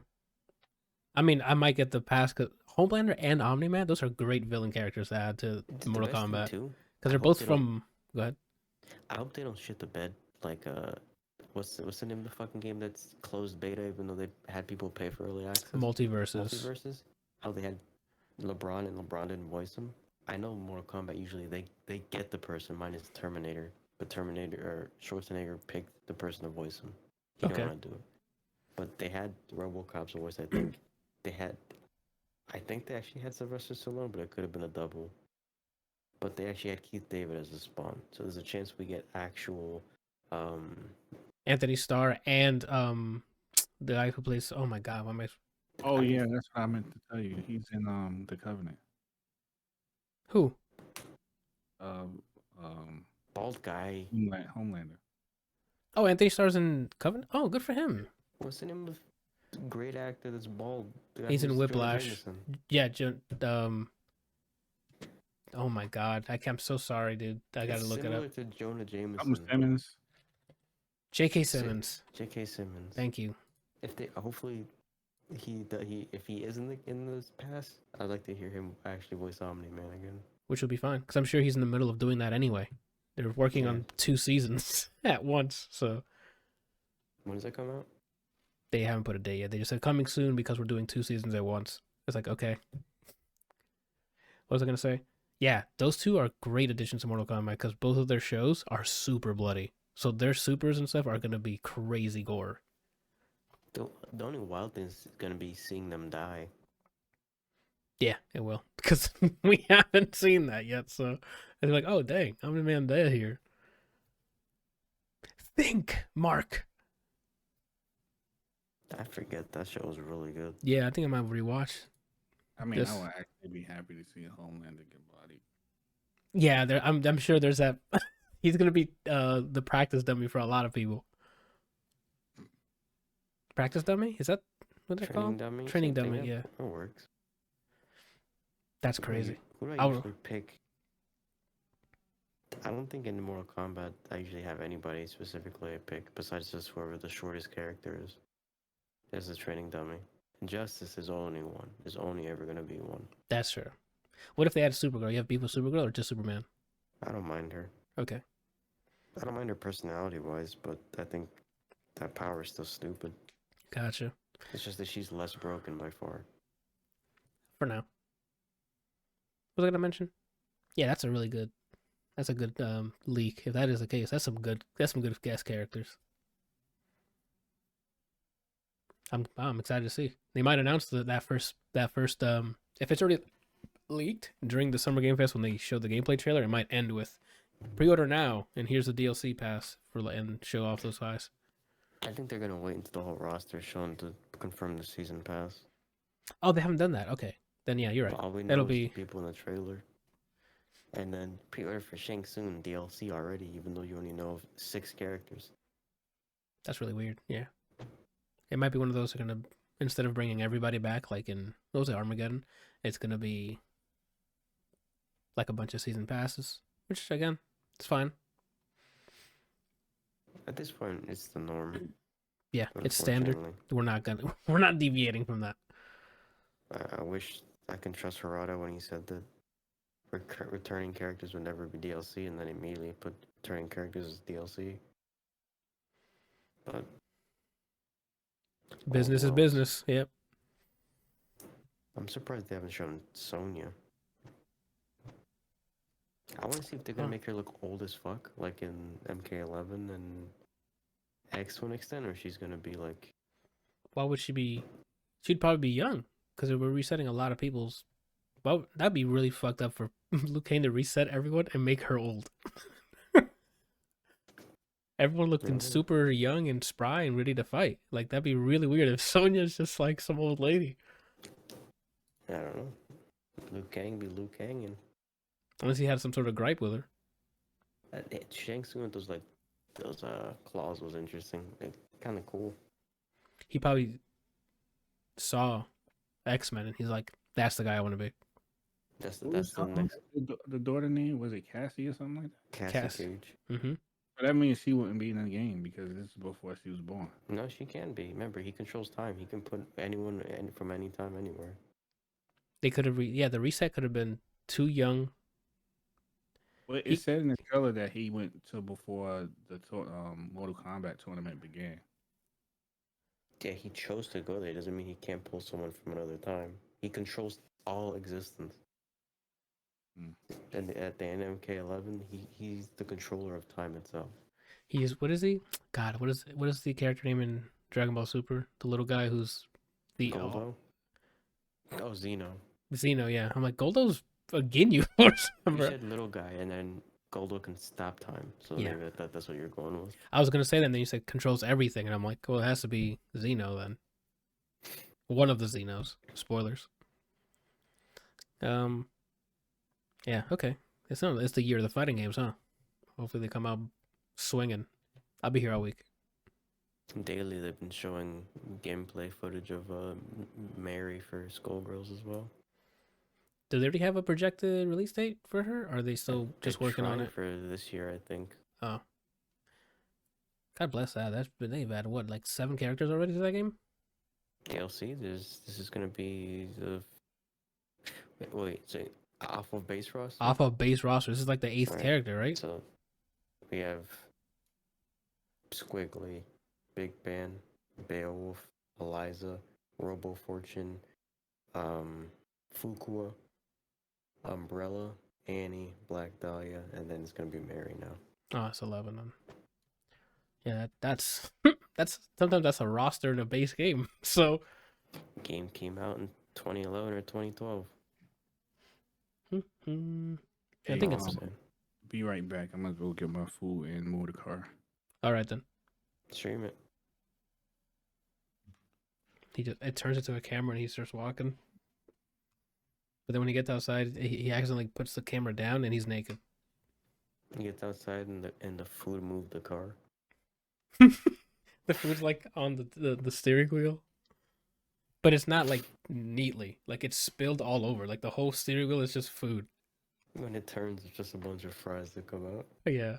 I mean, I might get the pass because Homelander and Omni-Man, those are great villain characters to add to Mortal Kombat. Because they're both from. Go ahead. I hope they don't shit the bed like what's the name of the fucking game that's closed beta, even though they had people pay for early access? Multiverses. How they had LeBron and LeBron didn't voice him. I know Mortal Kombat usually they get the person minus Terminator, but Terminator or Schwarzenegger picked the person to voice him. He didn't want to do it. But they had RoboCop's voice. I think they actually had Sylvester Stallone, but it could have been a double. But they actually had Keith David as a Spawn, so there's a chance we get actual Anthony Starr and the guy who plays. Oh my god, what am I? Oh yeah, that's what I meant to tell you. He's in the Covenant. Who? Bald guy. Homelander. Oh, Anthony Starr's in Covenant. Oh, good for him. What's the name of the great actor that's bald? He's in Whiplash. Yeah, oh my god, I'm so sorry, dude. I gotta look it up. Similar to Jonah Jameson. Simmons. J.K. Simmons. J.K. Simmons. Thank you. If they hopefully if he is in this pass, I'd like to hear him actually voice Omni-Man again. Which will be fine, because I'm sure he's in the middle of doing that anyway. They're working on 2 seasons at once, so. When does that come out? They haven't put a date yet. They just said coming soon because we're doing 2 seasons at once. It's like, okay. What was I gonna say? Yeah, those 2 are great additions to Mortal Kombat because both of their shows are super bloody. So their supers and stuff are gonna be crazy gore. The only wild thing is gonna be seeing them die. Yeah, it will. Because we haven't seen that yet, so it's like, oh dang, how many man dead here? Think, Mark. I forget that show was really good. Yeah, I think I might rewatch. I mean, I would actually be happy to see Homelander get bodied. Yeah, I'm sure there's that. He's gonna be the practice dummy for a lot of people. Practice dummy? Is that what they're called? Training dummy, yeah. It works. That's crazy. Who do I usually pick? I don't think in Mortal Kombat I usually have anybody specifically I pick besides just whoever the shortest character is. There's a training dummy. Injustice is only one. There's only ever gonna be one. That's true. What if they had a Supergirl? You have beef with Supergirl or just Superman? I don't mind her. Okay. I don't mind her personality wise, but I think that power is still stupid. Gotcha. It's just that she's less broken by far. For now. What was I gonna mention? Yeah, that's a good leak. If that is the case, that's some good guest characters. I'm excited to see. They might announce that first if it's already leaked during the Summer Game Fest when they showed the gameplay trailer, it might end with pre-order now and here's the DLC pass and show off those guys. I think they're gonna wait until the whole roster is shown to confirm the season pass. Oh, they haven't done that. Okay, then yeah, you're right. All we know It'll is be people in the trailer. And then pre-order for Shang Tsung DLC already, even though you only know of 6 characters. That's really weird. Yeah, it might be one of those that are gonna, instead of bringing everybody back like in what was it, Armageddon, it's gonna be like a bunch of season passes, which again, it's fine. At this point, it's the norm. Yeah, it's standard. Unfortunately. We're not deviating from that. I wish I can trust Harada when he said that returning characters would never be DLC, and then immediately put returning characters as DLC. But business is business. Yep. I'm surprised they haven't shown Sonya. I want to see if they're gonna make her look old as fuck, like in MK11 and X to an extent, or she's gonna be like. Why would she be? She'd probably be young because we're resetting a lot of people's. Well, that'd be really fucked up for Liu Kang to reset everyone and make her old. Everyone looking super young and spry and ready to fight. Like that'd be really weird if Sonya's just like some old lady. I don't know. Liu Kang be Liu Kang, and unless he had some sort of gripe with her. Shang Tsung with those claws was interesting. Kind of cool. He probably saw X-Men and he's like, "That's the guy I want to be." That's the next. The daughter name was it Cassie or something like that? Cassie Cage. Mm-hmm. But that means she wouldn't be in the game because this is before she was born. No, she can be. Remember, he controls time. He can put anyone from any time, anywhere. They could have, the reset could have been too young. Well, it said in the trailer that he went to before the Mortal Kombat tournament began. Yeah, he chose to go there. Doesn't mean he can't pull someone from another time. He controls all existence. And at the end of MK11, he's the controller of time itself. What is he? God, what is the character name in Dragon Ball Super? The little guy who's the Goldo? Oh, Zeno. Zeno, yeah. I'm like, Goldo's a Ginyu or something. You said little guy, and then Goldo can stop time. So maybe that's what you're going with. I was gonna say that, and then you said controls everything, and I'm like, well, it has to be Zeno then. One of the Zenos. Spoilers. Yeah, okay. It's the year of the fighting games, huh? Hopefully they come out swinging. I'll be here all week. Daily, they've been showing gameplay footage of Mary for Skullgirls as well. Do they already have a projected release date for her? Or are they still just working on it? For this year, I think. Oh. God bless that. They've added what, like 7 characters already to that game? DLC. This is gonna be the. So off of base roster. Off of base roster. This is like the 8th character, right? So we have Squiggly, Big Ben, Beowulf, Eliza, Robo Fortune, Fukua, Umbrella, Annie, Black Dahlia, and then it's gonna be Mary now. Oh, it's 11 then. Yeah, that's sometimes that's a roster in a base game. So game came out in 2011 or 2012. I think it's. Be right back. I'm gonna go get my food and move the car. All right then. Stream it. It turns into a camera and he starts walking. But then when he gets outside, he accidentally puts the camera down and he's naked. He gets outside and the food moved the car. The food's like on the steering wheel. But it's not like neatly. Like it's spilled all over. Like the whole steering wheel is just food. When it turns, it's just a bunch of fries that come out. Yeah,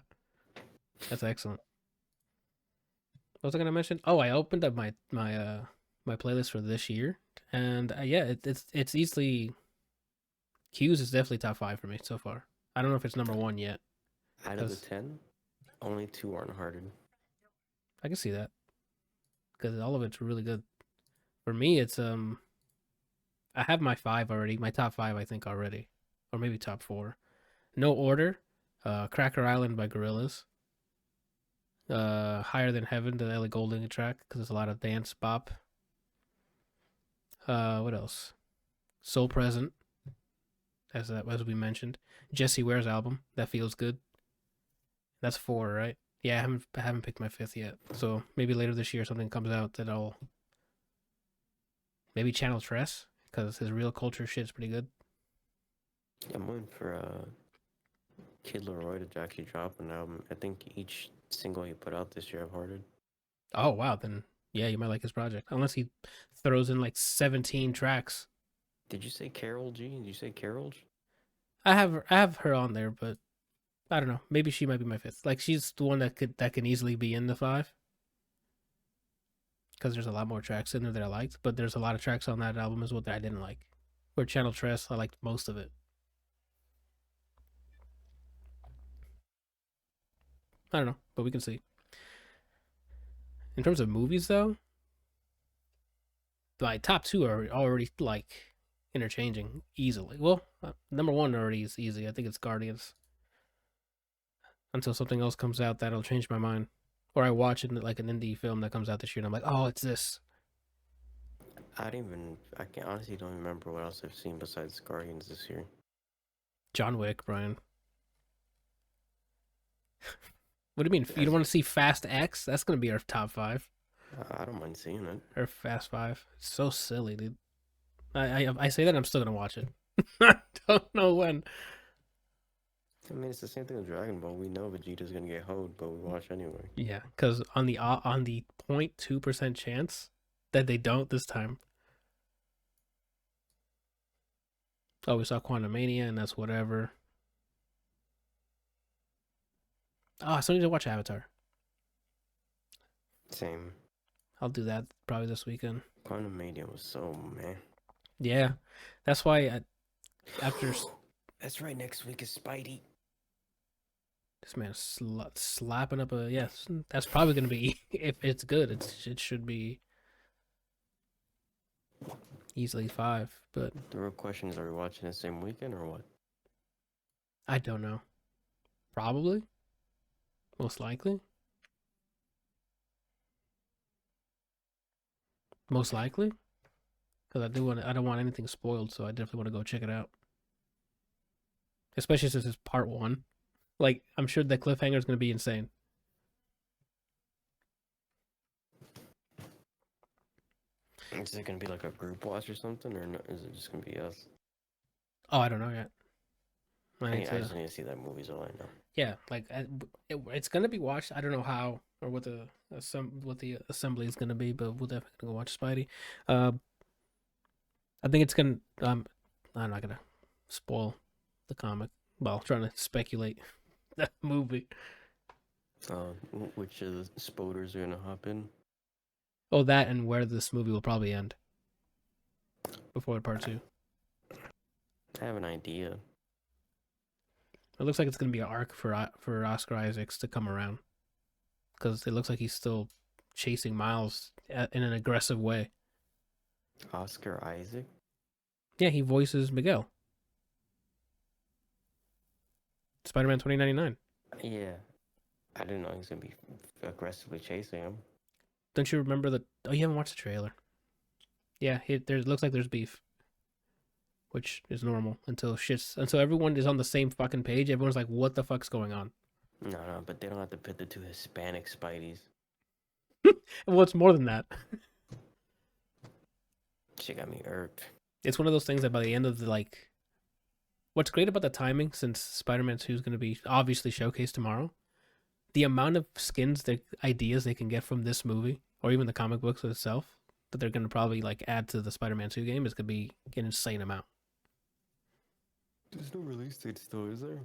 that's excellent. What was I gonna mention? Oh, I opened up my playlist for this year, and yeah, it's easily Q's is definitely top 5 for me so far. I don't know if it's number 1 yet. Out of the 10, only 2 aren't hearted. I can see that because all of it's really good. For me, it's I have my 5 already, my top 5 I think already, or maybe top 4. No Order, Cracker Island by Gorillaz. Higher Than Heaven, the Ellie Goulding track, because there's a lot of dance bop. What else? Soul Present, as we mentioned. Jessie Ware's album, That Feels Good. That's 4, right? Yeah, I haven't picked my 5th yet. So maybe later this year something comes out that I'll maybe Channel Tress, because his Real Culture shit's pretty good. I'm waiting for Kid Leroy to actually drop an album. I think each single he put out this year I've hearted. Oh wow, then yeah, you might like his project. Unless he throws in like 17 tracks. Did you say Carol G? Did you say Carol? I have her on there, but I don't know. Maybe she might be my 5th. Like she's the one that can easily be in the 5. Because there's a lot more tracks in there that I liked, but there's a lot of tracks on that album as well that I didn't like. Where Channel Tress, I liked most of it. I don't know, but we can see. In terms of movies, though, my top 2 are already like interchanging easily. Well, number 1 already is easy. I think it's Guardians. Until something else comes out that'll change my mind, or I watch it like an indie film that comes out this year, and I'm like, oh, it's this. I can honestly don't remember what else I've seen besides Guardians this year. John Wick, Brian. What do you mean? You don't want to see Fast X? That's gonna be our top 5. I don't mind seeing it. Or Fast 5. It's so silly, dude. I say that I'm still gonna watch it. I don't know when. I mean, it's the same thing with Dragon Ball. We know Vegeta's gonna get hoed, but we watch anyway. Yeah, because on the 0.2% chance that they don't this time. Oh, we saw Quantumania, and that's whatever. Oh, I still need to watch Avatar. Same. I'll do that probably this weekend. Quantumania was so man. Yeah, that's why after That's right. Next week is Spidey. this man slapping up a yes, that's probably gonna be if it's good. It should be easily 5. But The real question is, are we watching the same weekend or what? I don't know. Probably. Most likely. Most likely. Because I don't want anything spoiled, so I definitely want to go check it out. Especially since it's part 1. Like, I'm sure the cliffhanger is going to be insane. Is it gonna be like a group watch or something, or no, is it just gonna be us? Oh, I don't know yet. I just need to see that movie's all I know. Yeah, like it's gonna be watched. I don't know how or what the assembly is gonna be, but we'll definitely go watch Spidey. I think it's gonna. I'm not gonna spoil the comic. Well, trying to speculate that movie. Which of the spoders are gonna hop in? Oh, that and where this movie will probably end before part 2. I have an idea. It looks like it's gonna be an arc for Oscar Isaacs to come around, because it looks like he's still chasing Miles in an aggressive way. Oscar Isaac? Yeah, he voices Miguel. Spider-Man 2099. Yeah. I didn't know he was gonna be aggressively chasing him. Don't you remember the? Oh, you haven't watched the trailer. Yeah, there looks like there's beef, which is normal until everyone is on the same fucking page. Everyone's like, "What the fuck's going on?" No, but they don't have to pit the 2 Hispanic Spideys. Well, it's more than that. She got me irked. It's one of those things that by the end of the what's great about the timing, since Spider-Man 2 is going to be obviously showcased tomorrow, the amount of ideas they can get from this movie, or even the comic books itself, that they're going to probably add to the Spider-Man 2 game is going to be an insane amount. There's no release date still, is there?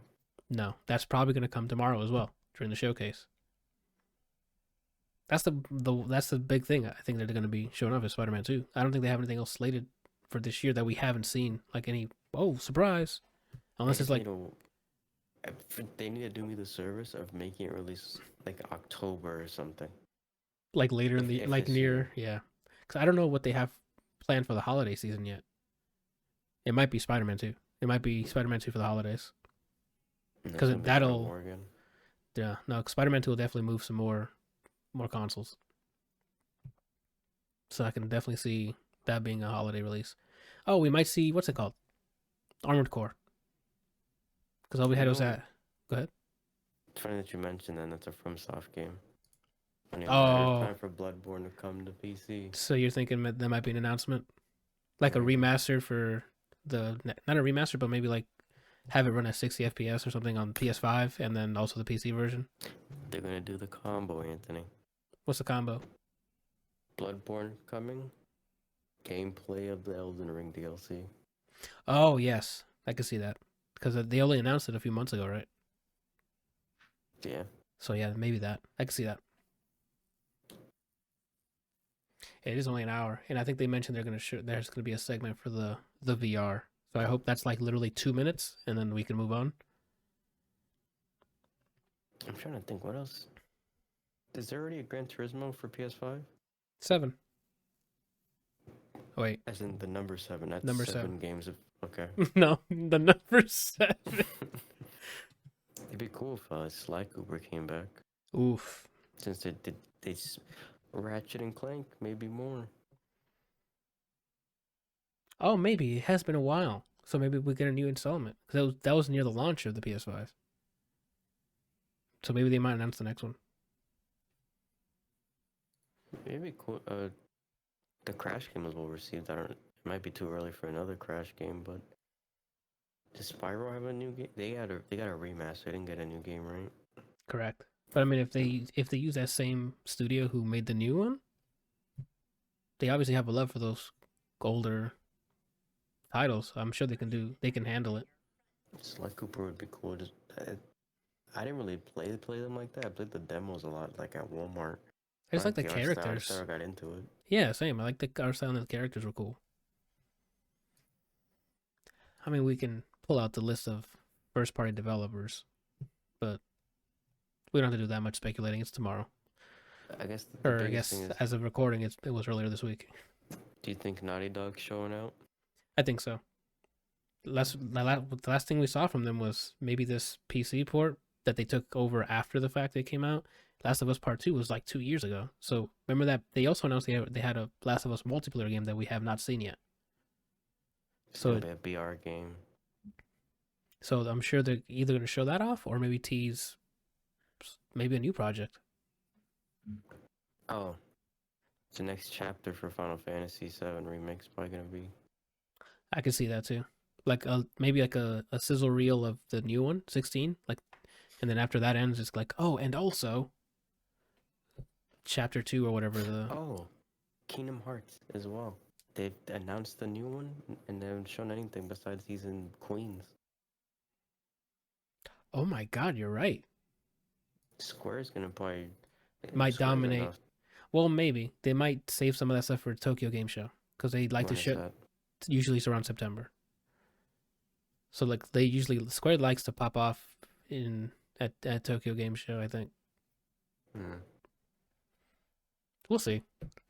No, that's probably going to come tomorrow as well during the showcase. That's the big thing. I think they're going to be showing off is Spider-Man 2. I don't think they have anything else slated for this year that we haven't seen. Like any surprise, unless it's like they need to do me the service of making it release like October or something. like later in the If like it's near because I don't know what they have planned for the holiday season yet. It might be Spider-Man 2. It might be Spider-Man 2 for the holidays. Because that'll Spider-Man 2 will definitely move some more consoles. So I can definitely see that being a holiday release. Oh, we might see what's it called? Armored Core. Because all we had was that. Go ahead. It's funny that you mentioned that. That's a FromSoft game. Only time for Bloodborne to come to PC. So you're thinking that might be an announcement, like a remaster for not a remaster, but maybe like have it run at 60 FPS or something on PS5 and then also the PC version. They're gonna do the combo, Anthony. What's the combo? Bloodborne coming, gameplay of the Elden Ring DLC. Oh yes, I can see that because they only announced it a few months ago, right? Yeah. So yeah, maybe that I can see that. It is only an hour, and I think they mentioned there's gonna be a segment for the VR. So I hope that's like literally 2 minutes, and then we can move on. I'm trying to think what else. Is there already a Gran Turismo for PS5? 7. Oh, wait. As in the number 7. That's Number 7 games of... Okay. No, the number 7. It'd be cool if Sly Cooper came back. Oof. Since they Ratchet and Clank, maybe more. Oh, maybe. It has been a while. So maybe we get a new installment. Because that was near the launch of the PS5. So maybe they might announce the next one. It'd be cool. The Crash game was well received. It might be too early for another Crash game, but does Spyro have a new game? They got a remaster. They didn't get a new game, right? Correct. But I mean, if they use that same studio who made the new one, they obviously have a love for those older titles. I'm sure they can handle it. Sly Cooper would be cool. I didn't really play them like that. I played the demos a lot, like at Walmart. I just like the characters. I got into it. Yeah, same. I like the art style and the characters were cool. I mean, we can pull out the list of first-party developers, but we don't have to do that much speculating. It's tomorrow. I guess I guess as of recording, it was earlier this week. Do you think Naughty Dog's showing out? I think so. The last thing we saw from them was maybe this PC port that they took over after the fact they came out. Last of Us Part 2 was like 2 years ago. So remember that they also announced they had a Last of Us multiplayer game that we have not seen yet. So it'll be a VR game. So I'm sure they're either going to show that off or maybe tease maybe a new project. Oh, the next chapter for Final Fantasy VII Remake's probably going to be... I could see that too. Like maybe like a sizzle reel of the new one, 16, like, and then after that ends, it's like, oh, and also chapter 2 or whatever Kingdom Hearts as well. They've announced the new one and they haven't shown anything besides he's in Queens. Oh my god, you're right. Square's gonna probably might dominate. Well, maybe they might save some of that stuff for Tokyo Game Show because they like to ship. Usually it's around September. So like Square likes to pop off at Tokyo Game Show, I think. We'll see.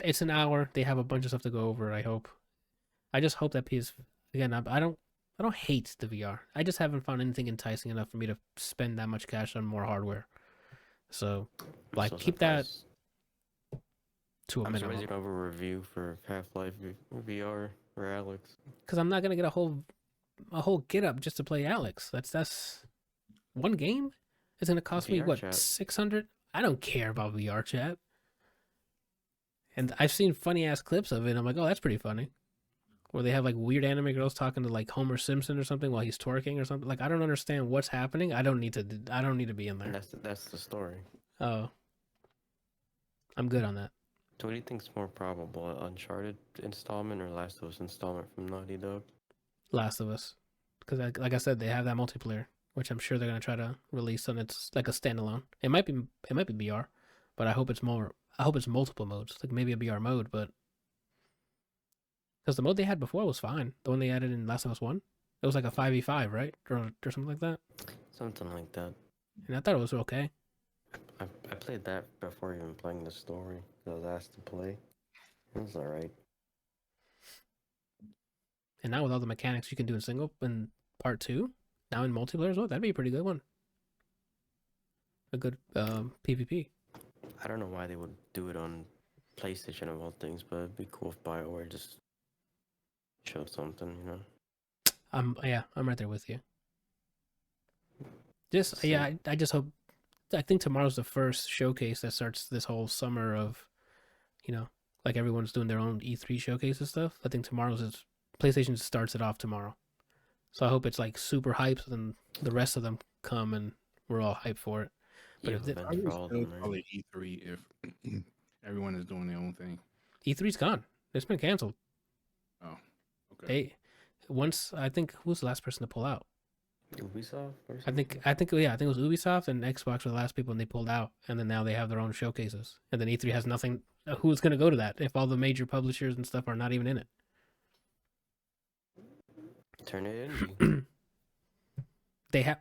It's an hour. They have a bunch of stuff to go over, I hope. I just hope that again, I don't hate the VR. I just haven't found anything enticing enough for me to spend that much cash on more hardware. So like keep that to a minimum. I'm surprised you don't have a review for Half-Life VR or Alex. Because I'm not gonna get a whole get up just to play Alex. That's one game. It's gonna cost me what, $600? I don't care about VR chat. And I've seen funny ass clips of it. I'm like, oh, that's pretty funny. Where they have like weird anime girls talking to like Homer Simpson or something while he's twerking or something. Like I don't understand what's happening. I don't need to be in there. And that's the story. Oh, I'm good on that. So what do you think's more probable, Uncharted installment or Last of Us installment from Naughty Dog? Last of Us, because like I said, they have that multiplayer, which I'm sure they're gonna try to release, and it's like a standalone. It might be BR, but I hope it's more. I hope it's multiple modes, like maybe a BR mode, but because the mode they had before was fine. The one they added in Last of Us 1, it was like a 5v5, right, or something like that. Something like that. And I thought it was okay. I played that before even playing the story. I was asked to play. It was alright. And now with all the mechanics you can do in single in part 2, now in multiplayer as well, that'd be a pretty good one. A good PvP. I don't know why they would do it on PlayStation of all things, but it'd be cool if BioWare just showed something, you know? I'm right there with you. Just I just hope. I think tomorrow's the first showcase that starts this whole summer of, like everyone's doing their own E3 showcase and stuff. I think PlayStation starts it off tomorrow. So I hope it's like super hyped and the rest of them come and we're all hyped for it. But if I would still call it E3 if everyone is doing their own thing. E3's gone. It's been canceled. Oh, okay. I think who's the last person to pull out? Ubisoft or I something? think it was Ubisoft and Xbox were the last people and they pulled out, and then now they have their own showcases. And then E3 has nothing. Who's going to go to that if all the major publishers and stuff are not even in it? Turn it indie. They have.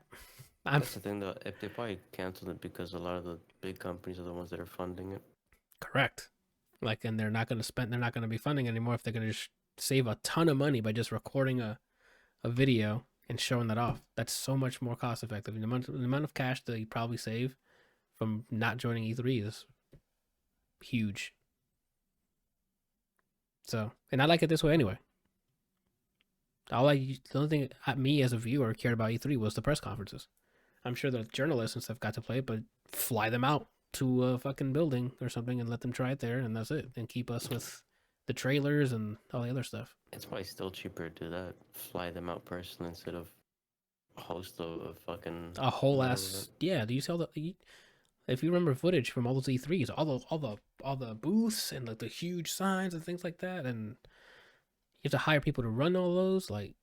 That's the thing though. If they probably canceled it because a lot of the big companies are the ones that are funding it. Correct. Like, and they're not going to be funding anymore if they're going to just save a ton of money by just recording a video and showing that off. That's so much more cost effective. The amount of cash that you probably save from not joining E3 is huge. So, and I like it this way anyway. The only thing me as a viewer cared about E3 was the press conferences. I'm sure the journalists and stuff got to play it, but fly them out to a fucking building or something and let them try it there, and that's it. And keep us with the trailers and all the other stuff. It's probably still cheaper to do that. Fly them out personally instead of host a fucking a whole ass. Yeah, do you see all the? If you remember footage from all those E3s, all the booths and like the huge signs and things like that, and you have to hire people to run all those. Like,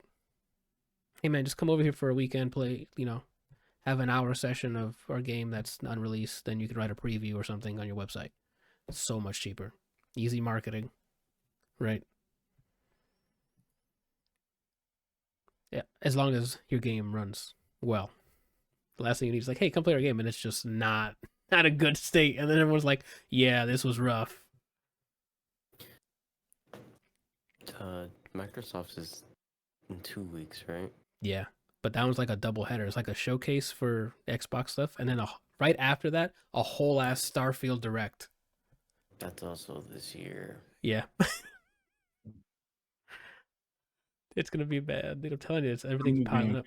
hey man, just come over here for a weekend, play. Have an hour session of our game that's unreleased. Then you can write a preview or something on your website. It's so much cheaper, easy marketing, right? Yeah, as long as your game runs well. The last thing you need is like, hey, come play our game, and it's just not a good state. And then everyone's like, yeah, this was rough. Microsoft's is in 2 weeks, right? Yeah, but that one's like a double header. It's like a showcase for Xbox stuff, and then right after that, a whole ass Starfield Direct. That's also this year. Yeah. It's gonna be bad. Dude, I'm telling you, it's everything's piling up.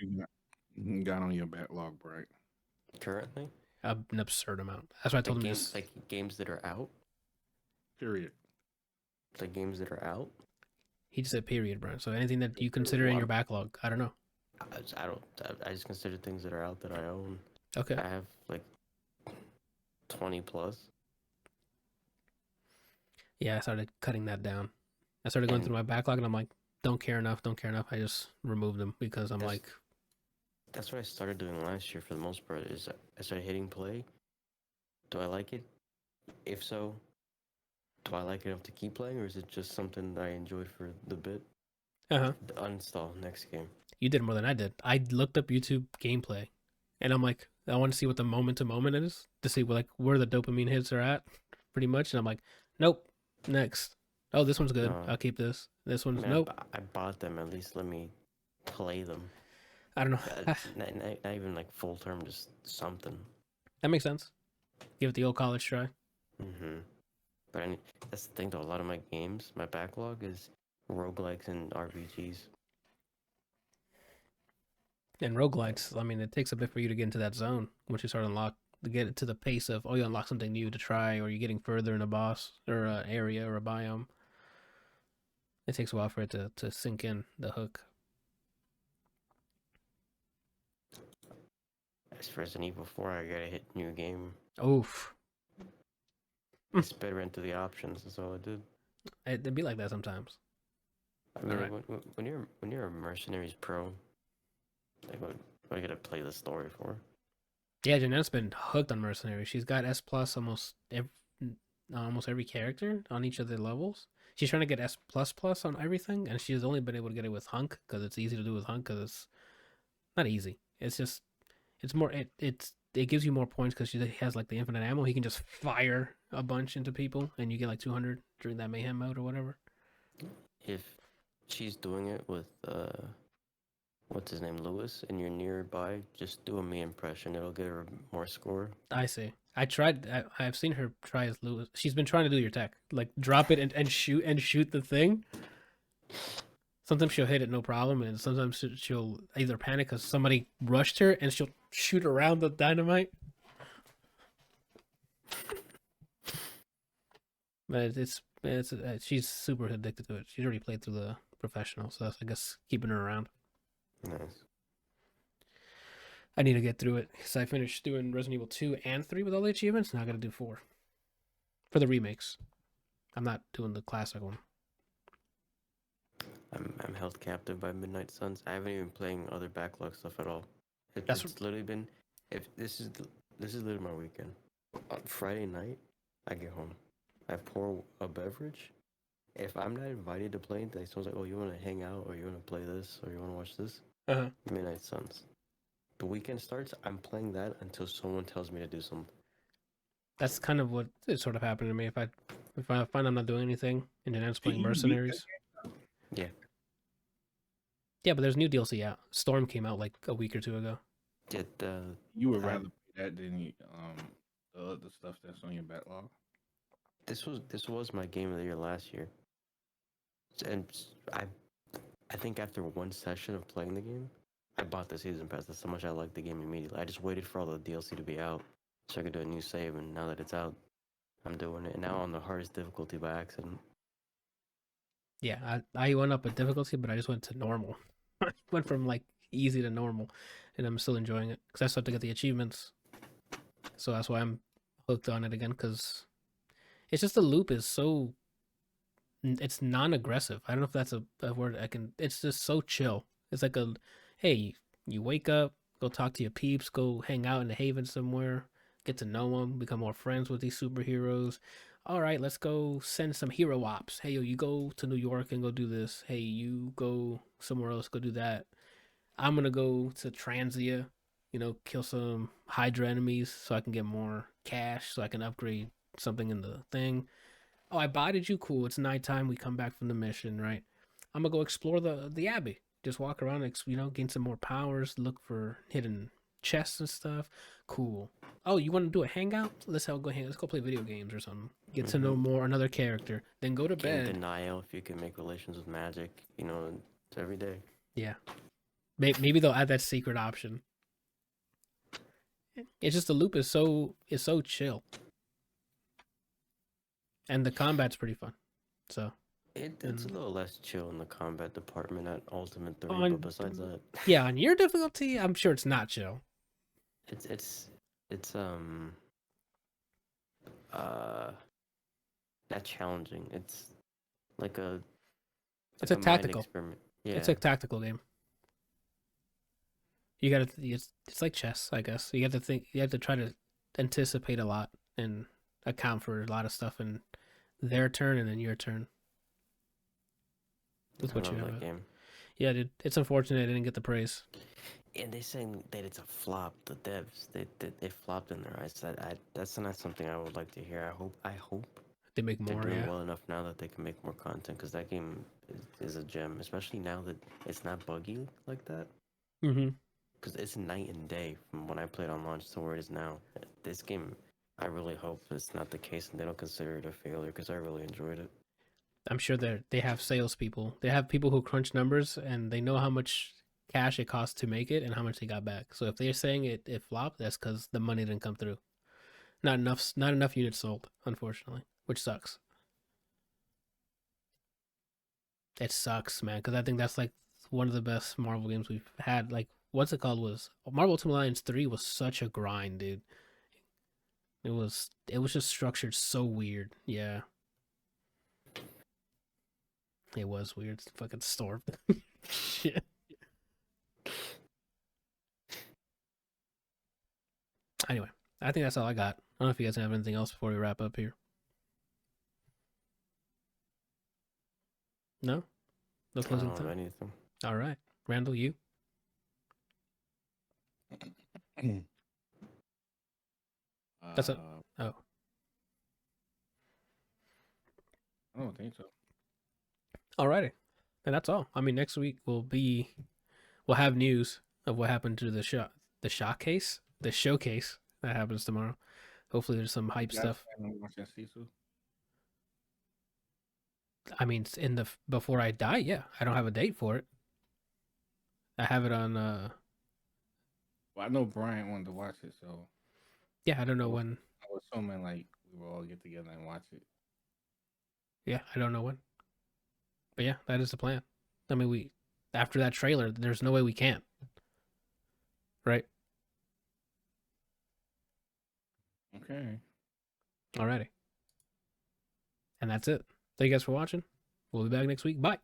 You got on your backlog, right? Currently? An absurd amount. That's why I told him this. Like games that are out? Period. Like games that are out? He just said period, bro. So anything that you consider in your backlog, I don't know. I just consider things that are out that I own. Okay. I have like 20 plus. Yeah, I started cutting that down. I started going through my backlog and I'm like, don't care enough. I just removed them because I'm like. That's what I started doing last year for the most part, is I started hitting play. Do I like it? If so, do I like it enough to keep playing, or is it just something that I enjoyed for the bit? Uninstall next game. You did more than I did. I looked up YouTube gameplay, and I'm like, I want to see what the moment to moment is to see where the dopamine hits are at, pretty much. And I'm like, nope, next. Oh, this one's good. I'll keep this. This one's nope. I bought them. At least let me play them. I don't know. Not even like full term, just something. That makes sense. Give it the old college try. But that's the thing though. A lot of my games, my backlog is roguelikes and RPGs. And roguelites, I mean, it takes a bit for you to get into that zone once you start to get it to the pace of, you unlock something new to try, or you're getting further in a boss or an area or a biome. It takes a while for it to sink in, the hook. As for Resident Evil 4, I gotta hit new game. Oof. I sped right into the options. That's all I did. It'd be like that sometimes. I mean, when you're a Mercenaries pro, Like, what I gotta play the story for? Yeah, Jeanette's been hooked on Mercenary. She's got S plus almost every character on each of the levels. She's trying to get S plus plus on everything, and she's only been able to get it with Hunk because it's easy to do with Hunk because it's not easy. It's just it's more it gives you more points because she has like the infinite ammo. He can just fire a bunch into people, and you get like 200 during that mayhem mode or whatever. If she's doing it with what's his name, Lewis, and you're nearby, just do a me impression. It'll get her more score. I see. I tried. I've seen her try as Lewis. She's been trying to do your tech, like drop it and shoot the thing. Sometimes she'll hit it no problem, and sometimes she'll either panic because somebody rushed her, and she'll shoot around the dynamite. But it's she's super addicted to it. She's already played through the professional, so that's, I guess, keeping her around. Nice. I need to get through it because I finished doing Resident Evil 2 and 3 with all the achievements. Now I got to do 4 for the remakes. I'm not doing the classic one. I'm held captive by Midnight Suns. I haven't even playing other backlog stuff at all. That's It's literally been, if this is literally my weekend. On Friday night, I get home. I pour a beverage. If I'm not invited to play anything, someone's like, "Oh, you want to hang out, or you want to play this, or you want to watch this?" Midnight Suns. The weekend starts. I'm playing that until someone tells me to do something. That's kind of what is sort of happening to me. If I find I'm not doing anything, and then I'm playing you beat Mercenaries. Yeah. Yeah, but there's new DLC out. Storm came out like a week or 2 ago. You would rather play that than the other stuff that's on your backlog. This was my game of the year last year, and I think after one session of playing the game, I bought the season pass. That's how much I liked the game immediately. I just waited for all the DLC to be out so I could do a new save, and now that it's out, I'm doing it. And now on the hardest difficulty by accident. Yeah, I went up a difficulty, but I just went to normal. Went from like easy to normal, and I'm still enjoying it because I still have to get the achievements. So that's why I'm hooked on it again, because it's just the loop is so it's non-aggressive. I don't know if that's a word I can. It's just so chill. It's like hey, you wake up, go talk to your peeps, go hang out in the Haven somewhere, get to know them, become more friends with these superheroes. All right, let's go send some hero ops. Hey, yo, you go to New York and go do this. Hey, you go somewhere else, go do that. I'm gonna go to Transia, kill some Hydra enemies so I can get more cash, so I can upgrade something in the thing. Oh, I botted you. Cool. It's nighttime. We come back from the mission, right? I'm gonna go explore the Abbey. Just walk around, gain some more powers, look for hidden chests and stuff. Cool. Oh, you want to do a hangout? Let's go play video games or something. Get to know more another character. Then go to bed. Denial if you can make relations with magic. It's every day. Yeah. Maybe they'll add that secret option. It's just the loop is so chill. And the combat's pretty fun. So it's a little less chill in the combat department at Ultimate 3, but besides that, yeah, on your difficulty, I'm sure it's not chill. It's not challenging. It's like it's a tactical experiment. Yeah. It's a tactical game. You gotta. It's like chess, I guess. You have to think. You have to try to anticipate a lot and account for a lot of stuff in their turn and then your turn. With what you have. Game. Yeah, dude. It's unfortunate I didn't get the praise. And they're saying that it's a flop. The devs, they flopped in their eyes. That's not something I would like to hear. I hope they make more. They're doing well enough now that they can make more content, because that game is a gem, especially now that it's not buggy like that. Because it's night and day from when I played on launch to where it is now. This game, I really hope it's not the case and they don't consider it a failure, because I really enjoyed it. I'm sure they have salespeople. They have people who crunch numbers and they know how much cash it costs to make it and how much they got back. So if they're saying it flopped, that's because the money didn't come through. Not enough units sold, unfortunately, which sucks. It sucks, man, because I think that's like one of the best Marvel games we've had. Like, what's it called? Was Marvel Ultimate Alliance 3 was such a grind, dude. It was just structured so weird. Yeah. It was weird. Fucking Storm. Shit. Anyway, I think that's all I got. I don't know if you guys have anything else before we wrap up here. No? No I closing don't have time? anything. All right. Randall, you? That's it. Oh. I don't think so. Alrighty. And that's all. I mean, next week we'll have news of what happened to the showcase that happens tomorrow. Hopefully there's some hype stuff. Watching Sisu? I mean, before I die, yeah. I don't have a date for it. I have it on Well, I know Brian wanted to watch it, so yeah, I don't know when. I was assuming like we will all get together and watch it. Yeah, I don't know when. But yeah, that is the plan. I mean, after that trailer, there's no way we can't. Right? Okay. Alrighty. And that's it. Thank you guys for watching. We'll be back next week. Bye.